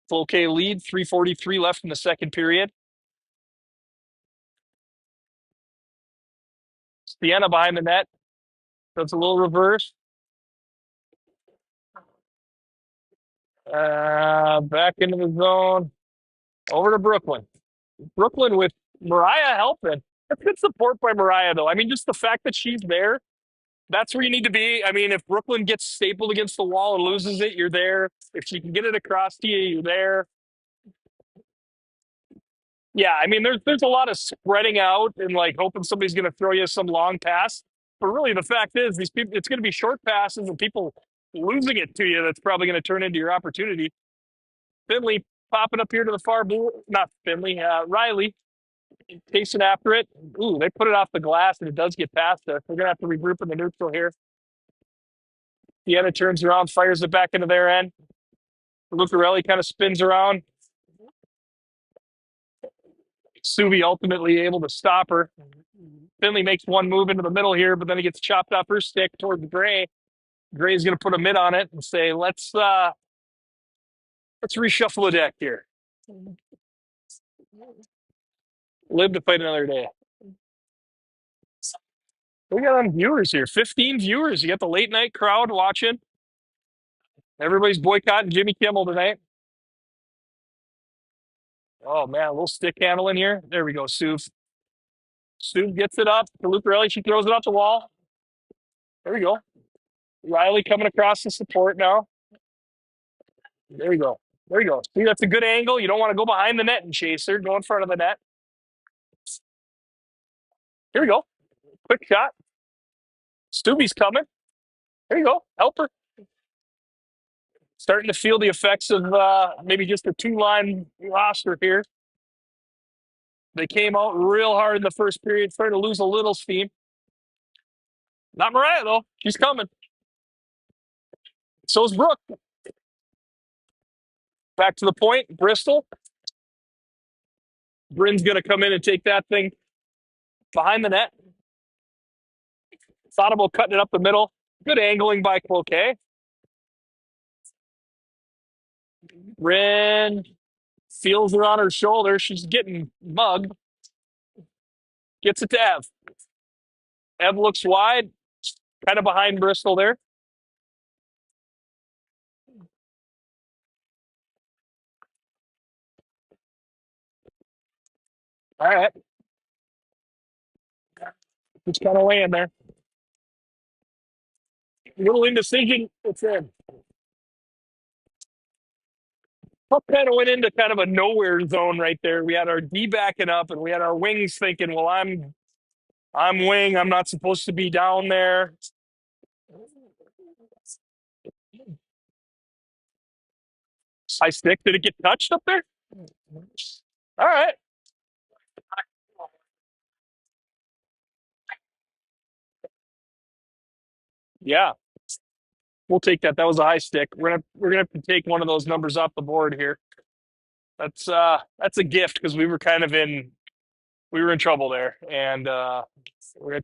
Full K lead, 3:43 left in the second period. Sienna behind the net. Does a little reverse. Back into the zone. Over to Brooklyn. Brooklyn with Mariah helping. That's good support by Mariah, though. I mean, just the fact that she's there, that's where you need to be. I mean, if Brooklyn gets stapled against the wall and loses it, you're there. If she can get it across to you, you're there. Yeah, I mean, there's a lot of spreading out and like hoping somebody's going to throw you some long pass. But really, the fact is, these people, it's going to be short passes and people losing it to you. That's probably going to turn into your opportunity. Finley popping up here to the far blue. Not Finley. Riley chasing after it. Ooh, they put it off the glass and it does get past us. We're going to have to regroup in the neutral here. Sienna turns around, fires it back into their end. Lucarelli kind of spins around. Suvi ultimately able to stop her. Finley makes one move into the middle here, but then he gets chopped off her stick towards Gray. Gray's going to put a mid on it and say, let's reshuffle the deck here. Live to fight another day. We got on viewers here. 15 viewers. You got the late night crowd watching. Everybody's boycotting Jimmy Kimmel tonight. Oh man, a little stick handle in here. There we go, Suv. Suv gets it up to Lucarelli. She throws it off the wall. There we go. Riley coming across the support now. There we go. There you go. See, that's a good angle. You don't want to go behind the net and chase her. Go in front of the net. Here we go. Quick shot. Stubby's coming. There you go. Help her. Starting to feel the effects of maybe just a 2-line roster here. They came out real hard in the first period, starting to lose a little steam. Not Mariah, though. She's coming. So's Brooke. Back to the point. Bristol. Bryn's going to come in and take that thing behind the net. Thought about cutting it up the middle. Good angling by Cloquet. Bryn Feels her on her shoulder. She's getting mugged. Gets it to Ev. Ev looks wide, kind of behind Bristol there. All right. Just kind of laying there. Little indecision. It's in. Puck kind of went into kind of a nowhere zone right there. We had our D backing up, and we had our wings thinking, "Well, I'm wing. I'm not supposed to be down there." High stick. Did it get touched up there? All right. Yeah, we'll take that. That was a high stick. We're gonna have to take one of those numbers off the board here. That's a gift because we were in trouble there, and we're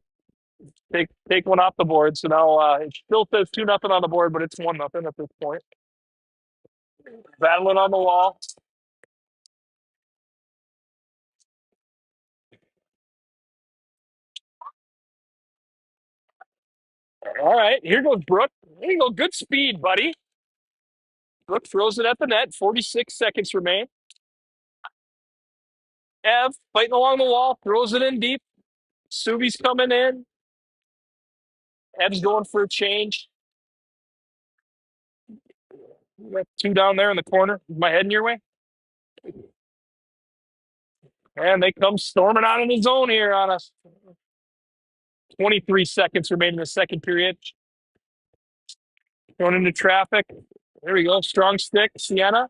gonna take one off the board. So now it still says 2-0 on the board, but it's 1-0 at this point. Battling on the wall. All right, here goes Brooke. There you go. Good speed, buddy. Brooke throws it at the net. 46 seconds remain. Ev fighting along the wall, throws it in deep. Subi's coming in. Ev's going for a change. We got two down there in the corner. Is my heading your way? And they come storming out of the zone here on us. 23 seconds remaining in the second period. Going into traffic. There we go. Strong stick. Sienna.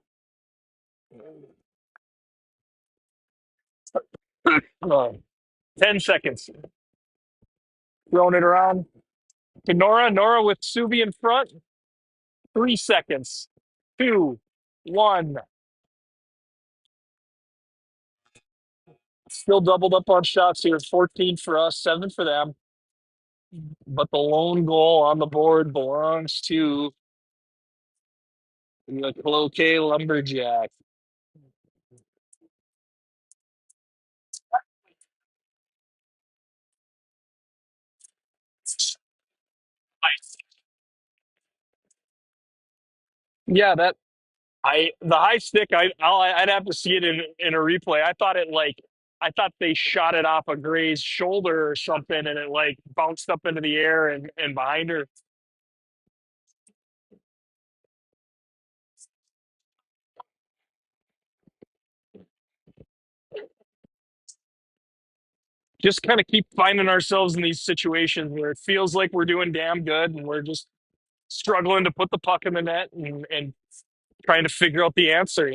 10 seconds. Throwing it around to Nora. Nora with Subi in front. 3 seconds. 2, 1. Still doubled up on shots here. 14 for us, 7 for them. But the lone goal on the board belongs to the Cloquet Lumberjack. Yeah, that I the high stick. I'd have to see it in a replay. I thought they shot it off a Gray's shoulder or something, and it like bounced up into the air and behind her. Just kind of keep finding ourselves in these situations where it feels like we're doing damn good, and we're just struggling to put the puck in the net and trying to figure out the answer.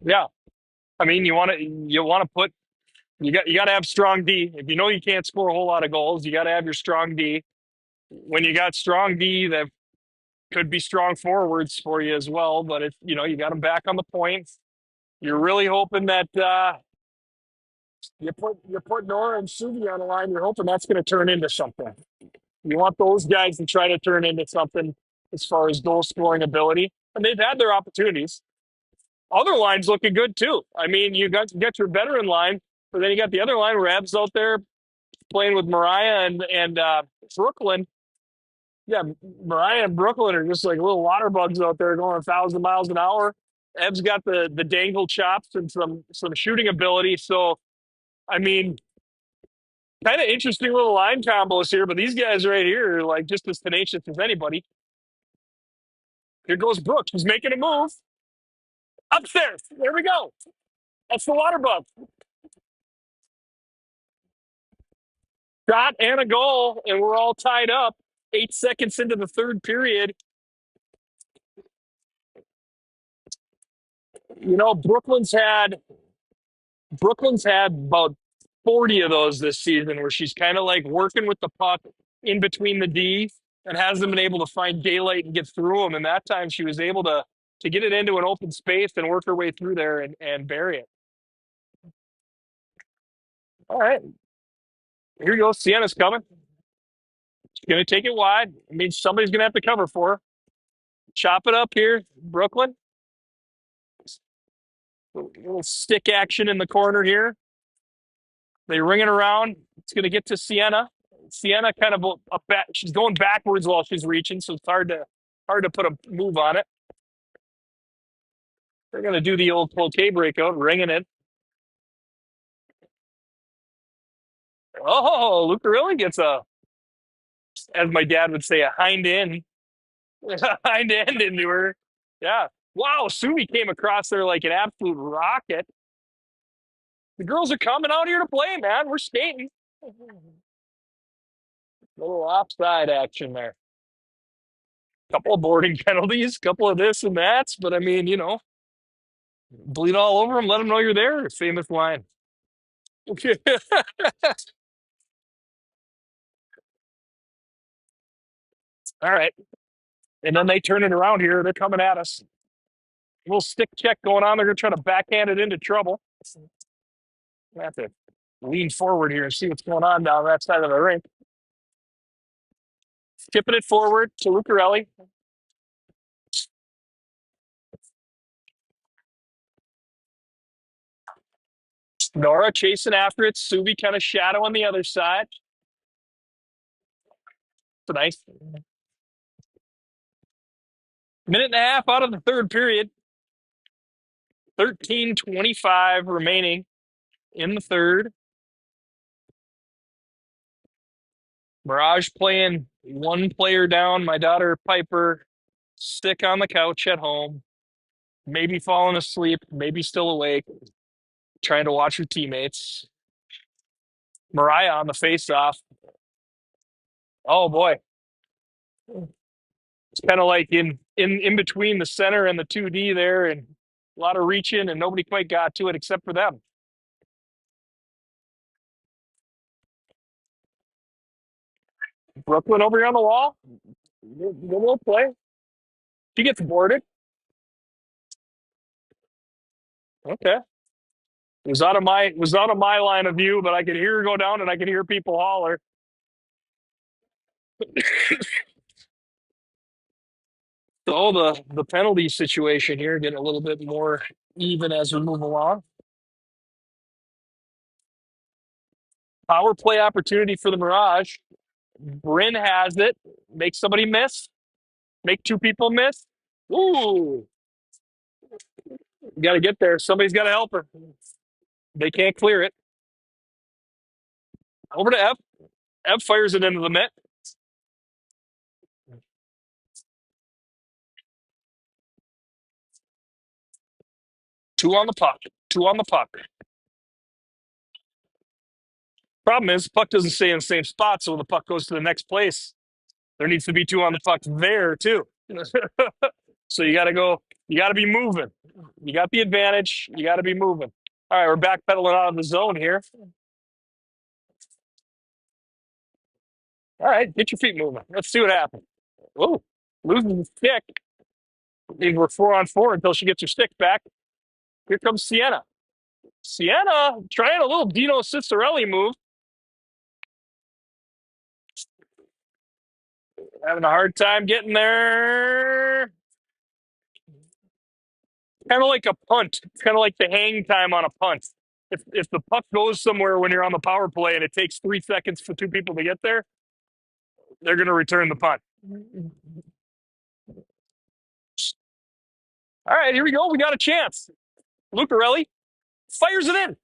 Yeah, I mean, you want to put you got to have strong D. If you know you can't score a whole lot of goals, you got to have your strong D. When you got strong D, that could be strong forwards for you as well. But if you got them back on the points, you're really hoping that you put Nora and Suvi on the line. You're hoping that's going to turn into something. You want those guys to try to turn into something as far as goal scoring ability, and they've had their opportunities. Other lines looking good too. I mean, you get your veteran line, but then you got the other line. Rebs out there playing with Mariah and Brooklyn. Yeah, Mariah and Brooklyn are just like little water bugs out there going 1,000 miles an hour. Ev's got the dangle chops and some shooting ability. So I mean, kind of interesting little line combos here. But these guys right here are like just as tenacious as anybody. Here goes Brooks. He's making a move upstairs. There we go. That's the water bug. Shot and a goal, and we're all tied up. 8 seconds into the third period. You know, Brooklyn's had about 40 of those this season where she's kind of like working with the puck in between the D and hasn't been able to find daylight and get through them. And that time she was able to get it into an open space and work her way through there and bury it. All right. Here you go. Sienna's coming. She's going to take it wide. I mean, somebody's going to have to cover for her. Chop it up here, Brooklyn. A little stick action in the corner here. They ring it around. It's going to get to Sienna. Sienna kind of up back. She's going backwards while she's reaching, so it's hard to put a move on it. They're going to do the old cloquet breakout, ringing it. Oh, Lucarelli gets a, as my dad would say, a hind end, hind end into her. Yeah. Wow, Suvi came across there like an absolute rocket. The girls are coming out here to play, man. We're skating. Little offside action there. Couple of boarding penalties, couple of this and that. But I mean, bleed all over them. Let them know you're there. Famous line. All right. And then they turn it around here. They're coming at us. Little stick check going on. They're going to try to backhand it into trouble. I have to lean forward here and see what's going on down that side of the rink. Tipping it forward to Lucarelli. Nora chasing after it. Subi kind of shadow on the other side. It's a nice minute and a half out of the third period. 13:25 remaining in the third. Mirage playing one player down. My daughter Piper sick on the couch at home. Maybe falling asleep, maybe still awake, trying to watch her teammates. Mariah on the face-off. Oh boy. It's kind of like in between the center and the 2D there, and a lot of reaching, and nobody quite got to it except for them. Brooklyn over here on the wall. Good little play. She gets boarded. Okay. It was out of my line of view, but I could hear her go down and I could hear people holler. So the penalty situation here getting a little bit more even as we move along. Power play opportunity for the Mirage. Bryn has it. Make somebody miss. Make two people miss. Ooh, got to get there. Somebody's got to help her. They can't clear it. Over to F. F fires it into the net. Two on the puck. Two on the puck. Problem is, puck doesn't stay in the same spot, so when the puck goes to the next place, there needs to be two on the puck there too. So you got to go. You got to be moving. You got the advantage. You got to be moving. All right, we're backpedaling out of the zone here. All right, get your feet moving. Let's see what happens. Oh, losing the stick. We're 4-on-4 until she gets her stick back. Here comes Sienna. Sienna trying a little Dino Cicerelli move. Having a hard time getting there. Kind of like a punt. It's kind of like the hang time on a punt. If the puck goes somewhere when you're on the power play and it takes 3 seconds for two people to get there, they're going to return the punt. All right, here we go. We got a chance. Lucarelli fires it in.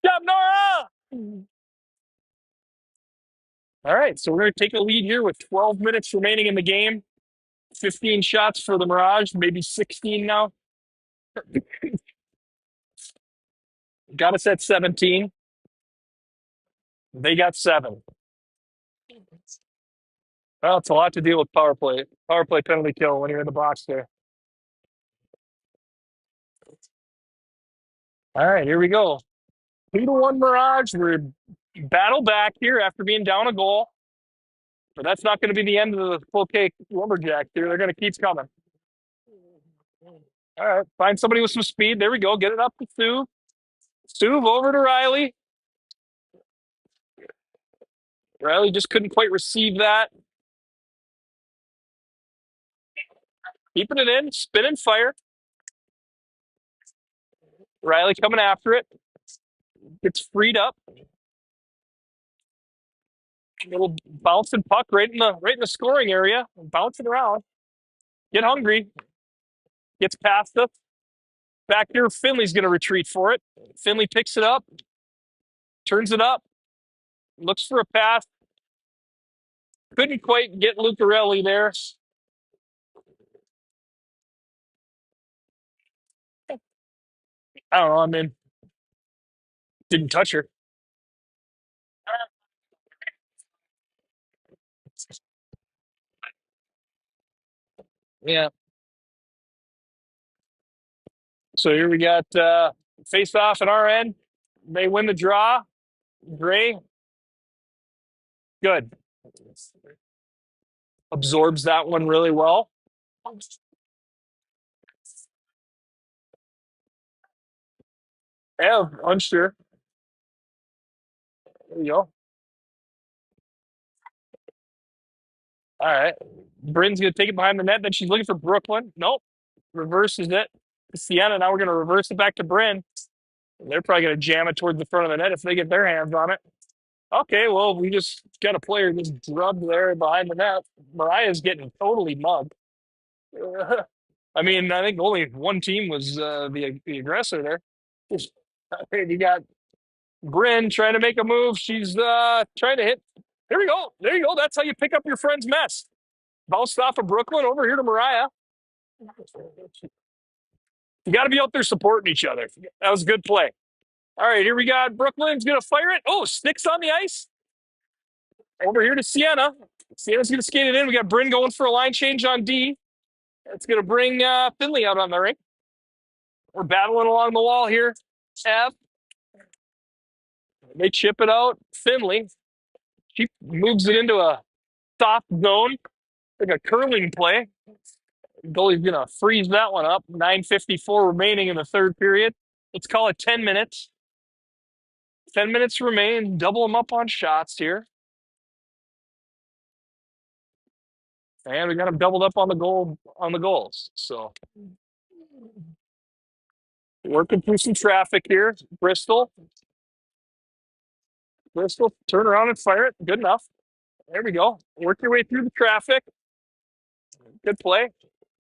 Job, Nora! All right, so we're going to take a lead here with 12 minutes remaining in the game. 15 shots for the Mirage, maybe 16 now. Got us at 17. They got 7. Well, it's a lot to deal with power play. Power play penalty kill when you're in the box there. All right, here we go. 2-1 Mirage. We're battle back here after being down a goal. But that's not going to be the end of the full cake lumberjack here. They're going to keep coming. All right, find somebody with some speed. There we go. Get it up to Sue. Sue over to Riley. Riley just couldn't quite receive that. Keeping it in, spin and fire. Riley coming after it. Gets freed up. Little bouncing puck right in the scoring area. Bouncing around. Get hungry. Gets past us. Back here, Finley's going to retreat for it. Finley picks it up. Turns it up. Looks for a pass. Couldn't quite get Lucarelli there. I don't know. I mean, didn't touch her. Yeah. So here we got face off at our end. They win the draw. Gray, good. Absorbs that one really well. Yeah, unsure. There you go. All right. Bryn's going to take it behind the net. Then she's looking for Brooklyn. Nope. Reverses it to Sienna. Now we're going to reverse it back to Bryn. They're probably going to jam it towards the front of the net if they get their hands on it. Okay, well, we just got a player just drubbed there behind the net. Mariah's getting totally mugged. I mean, I think only one team was the aggressor there. You got Bryn trying to make a move. She's trying to hit. There we go. There you go. That's how you pick up your friend's mess. Bounced off of Brooklyn over here to Mariah. You got to be out there supporting each other. That was a good play. All right, here we got Brooklyn's going to fire it. Oh, sticks on the ice. Over here to Sienna. Sienna's going to skate it in. We got Bryn going for a line change on D. It's going to bring Finley out on the ring. We're battling along the wall here. F. They chip it out. Finley. She moves it into a soft zone, like a curling play. Goalie's going to freeze that one up. 9:54 remaining in the third period. Let's call it 10 minutes. 10 minutes remain. Double them up on shots here. And we got them doubled up on the goals. So working through some traffic here. Bristol, turn around and fire it. Good enough. There we go. Work your way through the traffic. Good play.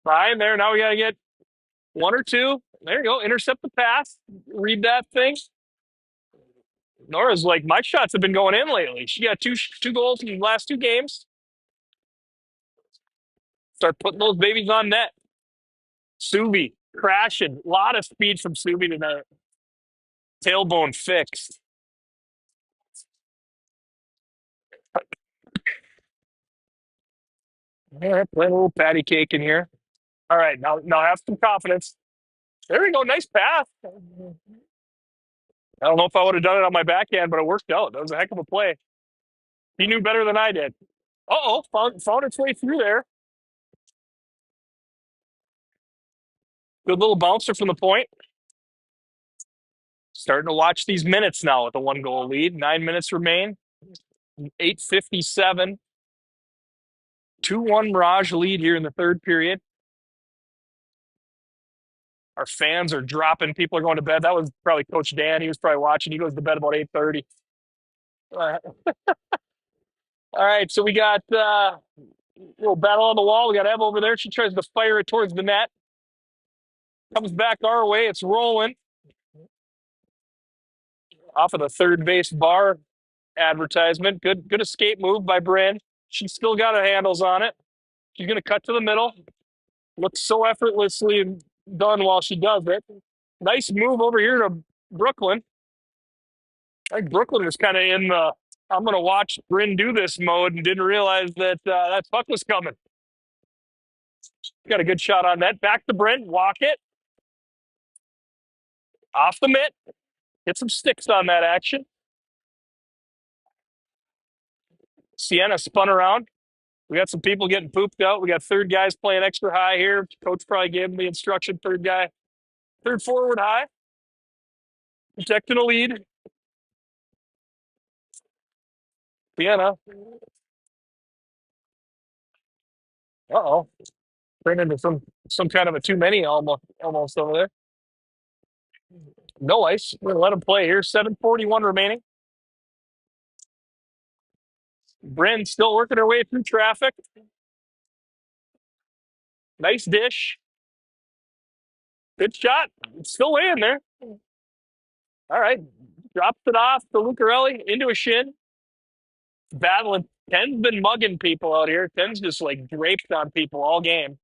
Behind there. Now we got to get one or two. There you go. Intercept the pass. Read that thing. Nora's like, my shots have been going in lately. She got two goals in the last two games. Start putting those babies on net. Subi crashing. A lot of speed from Subi tonight. Tailbone fixed. All right, playing a little patty cake in here. All right, now have some confidence. There we go. Nice pass. I don't know if I would have done it on my backhand, but it worked out. That was a heck of a play. He knew better than I did. Found its way through there. Good little bouncer from the point. Starting to watch these minutes now with a 1-goal lead. 9 minutes remain. 8:57. 2-1 Mirage lead here in the third period. Our fans are dropping. People are going to bed. That was probably Coach Dan. He was probably watching. He goes to bed about 8:30. All right, so we got a little battle on the wall. We got Ev over there. She tries to fire it towards the net. Comes back our way. It's rolling. Off of the third base bar advertisement. Good escape move by Bryn. She's still got her handles on it. She's going to cut to the middle. Looks so effortlessly done while she does it. Nice move over here to Brooklyn. I think Brooklyn was kind of in the I'm going to watch Bryn do this mode and didn't realize that that puck was coming. Got a good shot on that. Back to Bryn. Walk it. Off the mitt. Get some sticks on that action. Sienna spun around. We got some people getting pooped out. We got third guys playing extra high here. Coach probably gave them the instruction. Third forward high. Protecting a lead. Sienna. Uh-oh. Turned into some kind of a too many almost over there. No ice. We're gonna let him play here. 7:41 remaining. Bryn still working her way through traffic. Nice dish. Good shot. It's still laying there. All right. Drops it off to Lucarelli into a shin. Battling. Ken's been mugging people out here. Ken's just like draped on people all game.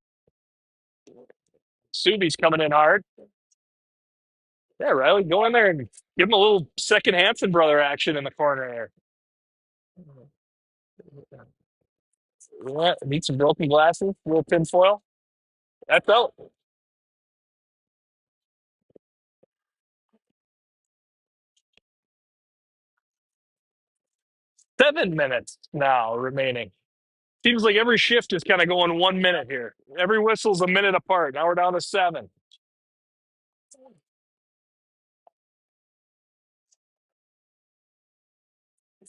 Subi's coming in hard. Yeah, Riley, go in there and give him a little second Hanson brother action in the corner there. Yeah, need some broken glasses, a little tinfoil. That's out. 7 minutes now remaining. Seems like every shift is kind of going 1 minute here. Every whistle's a minute apart. Now we're down to 7.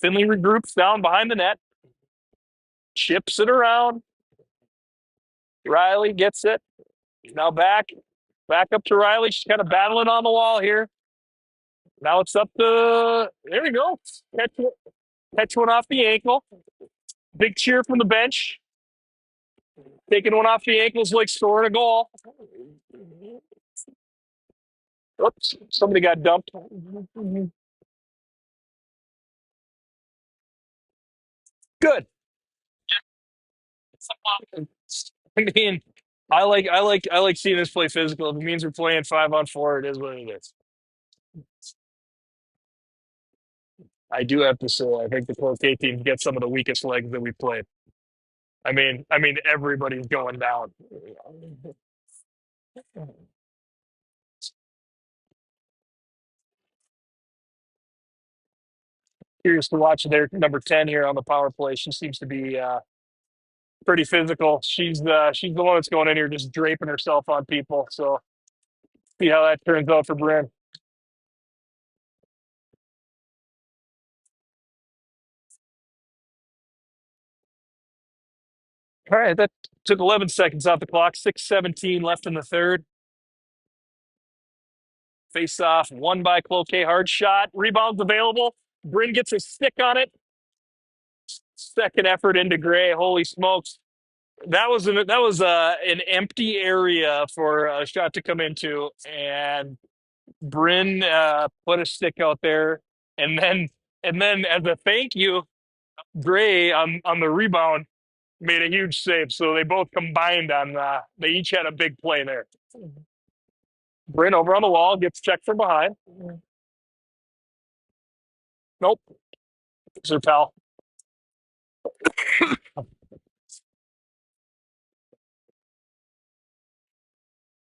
Finley regroups down behind the net, chips it around. Riley gets it. Now back up to Riley. She's kind of battling on the wall here. Now it's up to, there we go. Catch one off the ankle. Big cheer from the bench. Taking one off the ankles like scoring a goal. Oops, somebody got dumped. Good. I mean, I like seeing us play physical. If it means we're playing 5-on-4, it is what it is. I do have to say, I think the Cloquet team gets some of the weakest legs that we played. I mean, everybody's going down. Curious to watch their number 10 here on the power play. She seems to be pretty physical. She's the one that's going in here just draping herself on people. So see how that turns out for Bryn. All right, that took 11 seconds off the clock. 6:17 left in the third. Face off, won by Cloquet. Hard shot. Rebounds available. Bryn gets a stick on it. Second effort into Gray. Holy smokes. That was an empty area for a shot to come into, and Bryn put a stick out there, and then as a thank you, Gray on the rebound made a huge save. So they both combined on they each had a big play there. Bryn over on the wall gets checked from behind. Nope, it's her pal.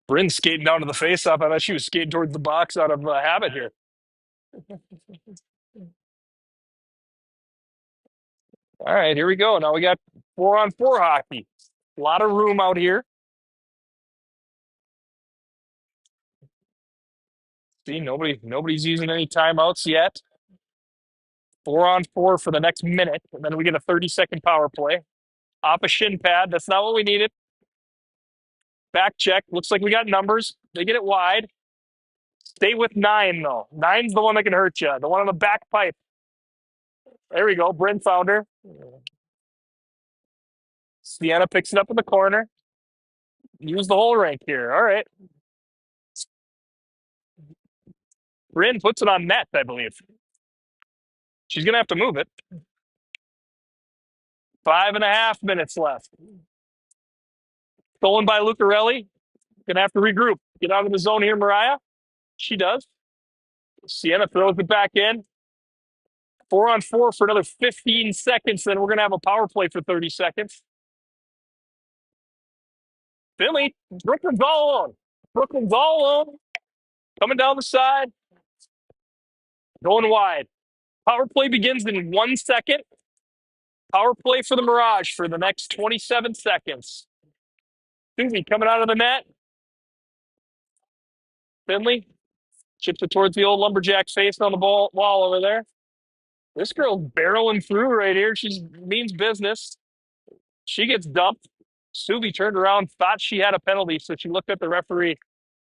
Bryn skating down to the face-off. I thought she was skating towards the box out of habit here. All right, here we go. Now we got 4-on-4 hockey. A lot of room out here. See, nobody's using any timeouts yet. 4-on-4 for the next minute, and then we get a 30-second power play. Off a shin pad. That's not what we needed. Back check. Looks like we got numbers. They get it wide. Stay with 9, though. 9's the one that can hurt you. The one on the back pipe. There we go. Bryn found her. Sienna picks it up in the corner. Use the whole rink here. All right. Bryn puts it on net, I believe. She's going to have to move it. 5.5 minutes left. Stolen by Lucarelli. Going to have to regroup. Get out of the zone here, Mariah. She does. Sienna throws it back in. 4-on-4 for another 15 seconds. Then we're going to have a power play for 30 seconds. Finley, Brooklyn's all alone. Brooklyn's all alone. Coming down the side. Going wide. Power play begins in 1 second. Power play for the Mirage for the next 27 seconds. Susie coming out of the net. Finley chips it towards the old Lumberjack face on the wall over there. This girl's barreling through right here. She means business. She gets dumped. Subi turned around, thought she had a penalty, so she looked at the referee.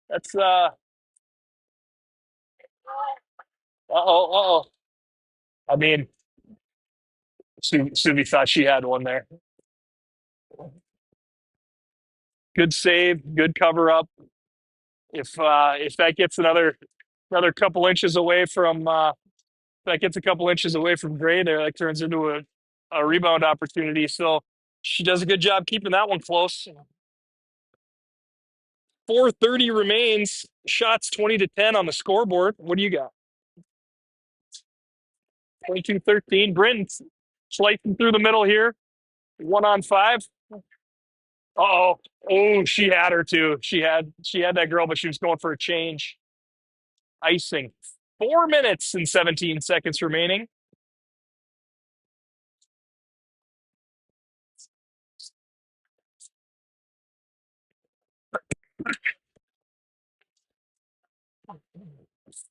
That's uh-oh. I mean, Subi thought she had one there. Good save, good cover up. If that gets another couple inches away from that gets a couple inches away from Gray there, that turns into a rebound opportunity. So she does a good job keeping that one close. 4:30 remains. Shots 20-10 on the scoreboard. What do you got? 22-13. Bryn slicing through the middle here. 1-on-5. Uh-oh. Oh, she had her too. She had that girl, but she was going for a change. Icing. 4 minutes and 17 seconds remaining.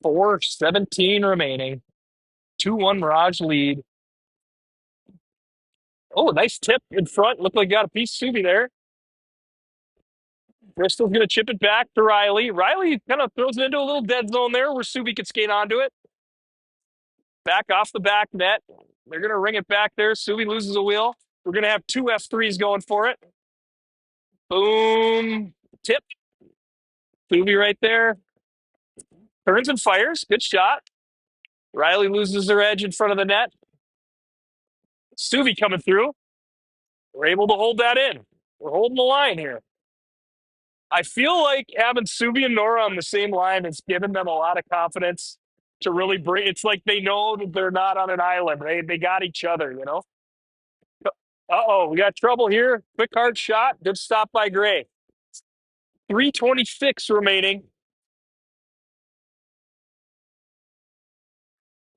4:17 remaining. 2-1 Mirage lead. Oh, nice tip in front. Looked like got a piece of Subi there. Bristol's going to chip it back to Riley. Riley kind of throws it into a little dead zone there where Subi could skate onto it. Back off the back net. They're going to ring it back there. Subi loses a wheel. We're going to have two F3s going for it. Boom. Tip. Subi right there. Turns and fires. Good shot. Riley loses her edge in front of the net. Subi coming through. We're able to hold that in. We're holding the line here. I feel like having Subi and Nora on the same line has given them a lot of confidence to really bring. It's like they know that they're not on an island. They got each other, you know. Uh-oh, we got trouble here. Quick hard shot. Good stop by Gray. 3:26 remaining.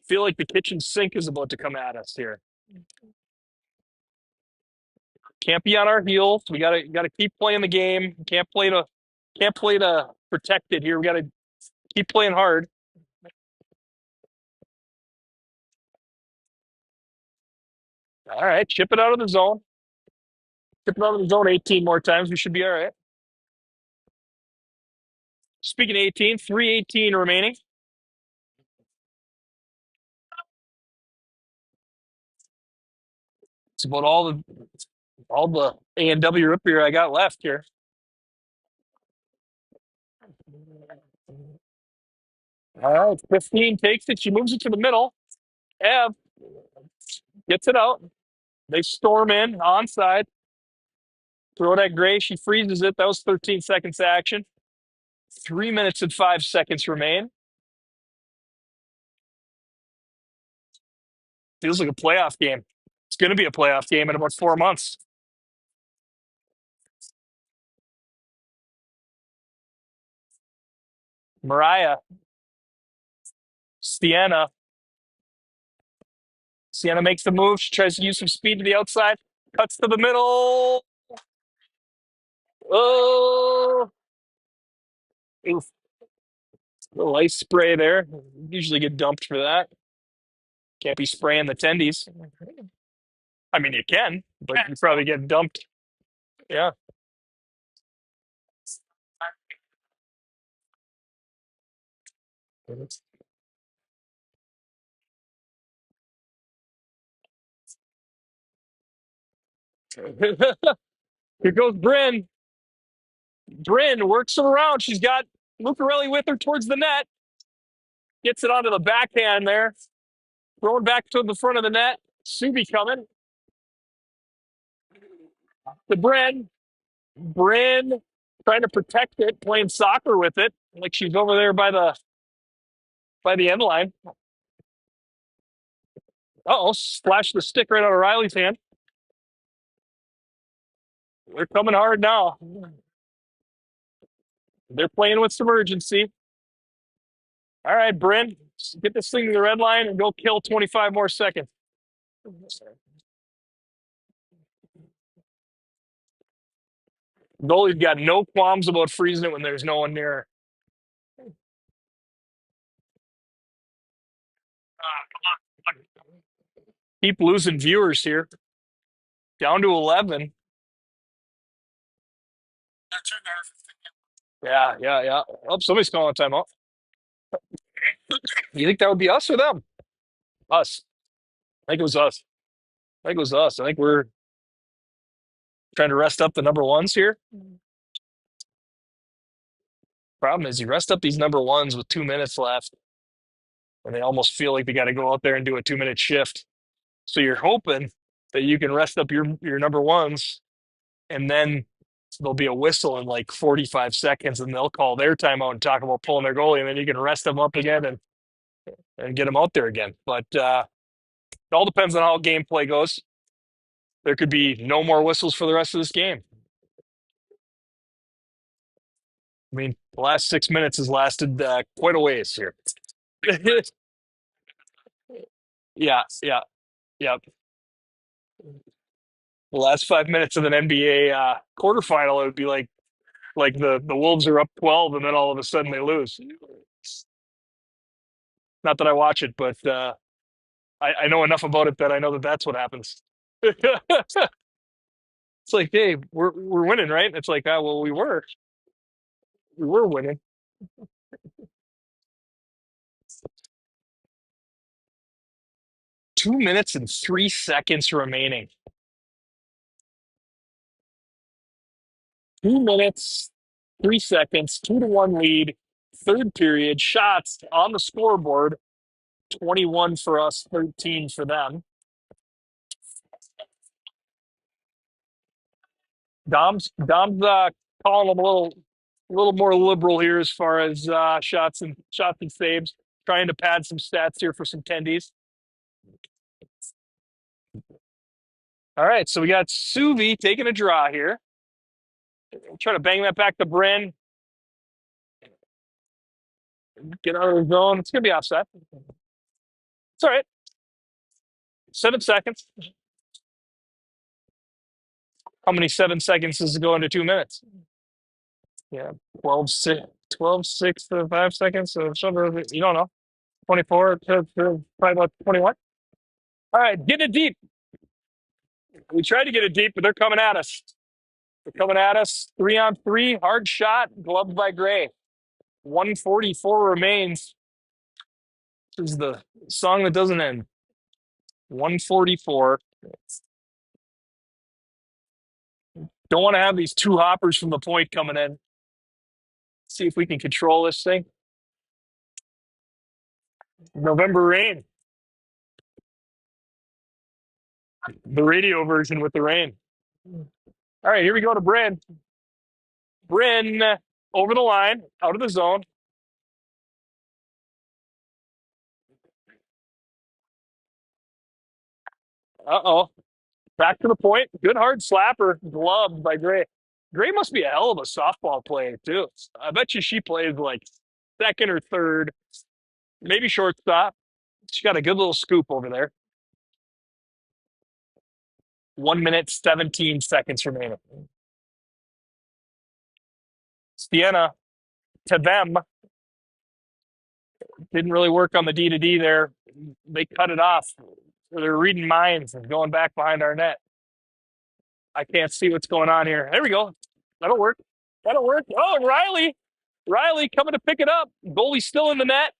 Feel like the kitchen sink is about to come at us here. Can't be on our heels. We gotta keep playing the game. Can't play to protect it here. We gotta keep playing hard. All right, chip it out of the zone. Chip it out of the zone 18 more times. We should be all right. Speaking of 18, 3:18 remaining. It's about all the A&W rip beer I got left here. All right, 15 takes it. She moves it to the middle. Ev gets it out. They storm in onside. Throw it at Gray. She freezes it. That was 13 seconds action. 3 minutes and 5 seconds remain. Feels like a playoff game. It's going to be a playoff game in about 4 months. Mariah, Sienna. Sienna makes the move. She tries to use some speed to the outside. Cuts to the middle. Oh, oof. Little ice spray there. Usually get dumped for that. Can't be spraying the tendies. I mean, you can, but you probably get dumped. Yeah. Here goes Bryn. Bryn works around. She's got Lucarelli with her towards the net. Gets it onto the backhand there. Throwing back to the front of the net. Subi coming to Bryn. Bryn trying to protect it, playing soccer with it, like she's over there by the end line. Uh-oh, splashed the stick right out of Riley's hand. They're coming hard now. They're playing with some urgency. All right, Bryn, get this thing to the red line and go kill 25 more seconds. Goalie's got no qualms about freezing it when there's no one near. Keep losing viewers here. Down to 11. They're too nervous. Yeah, yeah, yeah. Oh, somebody's calling a timeout. You think that would be us or them? Us. I think it was us. I think it was us. I think we're trying to rest up the number ones here. Problem is, you rest up these number ones with 2 minutes left, and they almost feel like they got to go out there and do a 2 minute shift. So you're hoping that you can rest up your number ones, and then there'll be a whistle in like 45 seconds, and they'll call their timeout and talk about pulling their goalie, and then you can rest them up again and get them out there again. But it all depends on how gameplay goes. There could be no more whistles for the rest of this game. I mean, the last 6 minutes has lasted quite a ways here. Yeah, yeah, yeah. The last 5 minutes of an NBA quarterfinal, it would be like the Wolves are up 12, and then all of a sudden they lose. Not that I watch it, but I know enough about it that I know that that's what happens. It's like, hey, we're winning, right? It's like, well, we were winning. 2 minutes and 3 seconds remaining. 2 minutes, 3 seconds, 2-1 lead. Third period, shots on the scoreboard. 21 for us, 13 for them. Dom's calling them a little more liberal here as far as shots and saves. Trying to pad some stats here for some tendies. All right, so we got Suvi taking a draw here. Try to bang that back to Bryn. Get out of the zone. It's gonna be offset. It's all right. 7 seconds. How many 7 seconds does it go into 2 minutes? Yeah, 12, 6, 12, 6 to 5 seconds. So somewhere, you don't know. 24 to probably about 21. All right, get it deep. We tried to get it deep, but they're coming at us. They're coming at us. 3-on-3, hard shot, gloved by Gray. 144 remains. This is the song that doesn't end. 144. Don't want to have these two hoppers from the point coming in. See if we can control this thing. November Rain. The radio version with the rain. All right, here we go to Bryn. Bryn over the line, out of the zone. Uh-oh. Back to the point. Good hard slapper. Gloved by Gray. Gray must be a hell of a softball player, too. I bet you she plays like second or third, maybe shortstop. She got a good little scoop over there. 1 minute, 17 seconds remaining. Sienna to them. Didn't really work on the D to D there. They cut it off. They're reading minds and going back behind our net. I can't see what's going on here. There we go. That'll work. That'll work. Oh, and Riley coming to pick it up. Goalie's still in the net.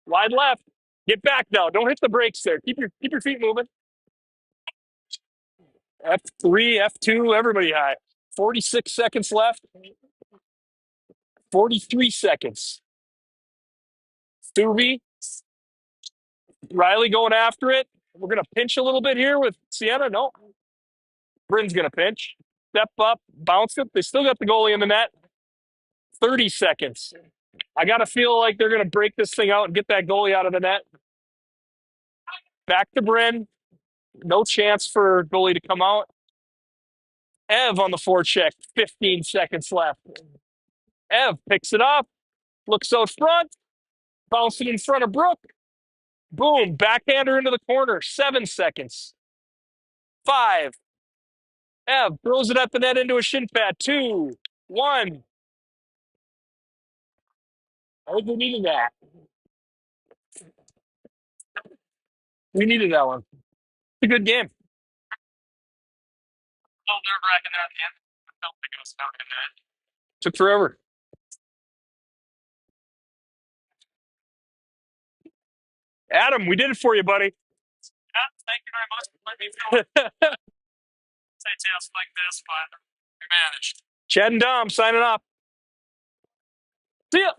Wide left. Get back now. Don't hit the brakes there. Keep your feet moving. F3, F2, everybody high. 46 seconds left. 43 seconds. Stuvie. Riley going after it. We're going to pinch a little bit here with Sienna. No. Bryn's going to pinch. Step up, bounce it. They still got the goalie in the net. 30 seconds. I got to feel like they're going to break this thing out and get that goalie out of the net. Back to Bryn. No chance for goalie to come out. Ev on the forecheck. 15 seconds left. Ev picks it up. Looks out front. Bouncing in front of Brooke. Boom. Backhander into the corner. 7 seconds. 5. Ev throws it at the net into a shin pad. 2, 1. I think we needed that. We needed that one. It's a good game. A little nerve wracking there at the end. I felt like it was out in that. Took forever. Adam, we did it for you, buddy. Yeah, thank you very much for letting me film details like this, but we managed. Chad and Dom signing off. See ya.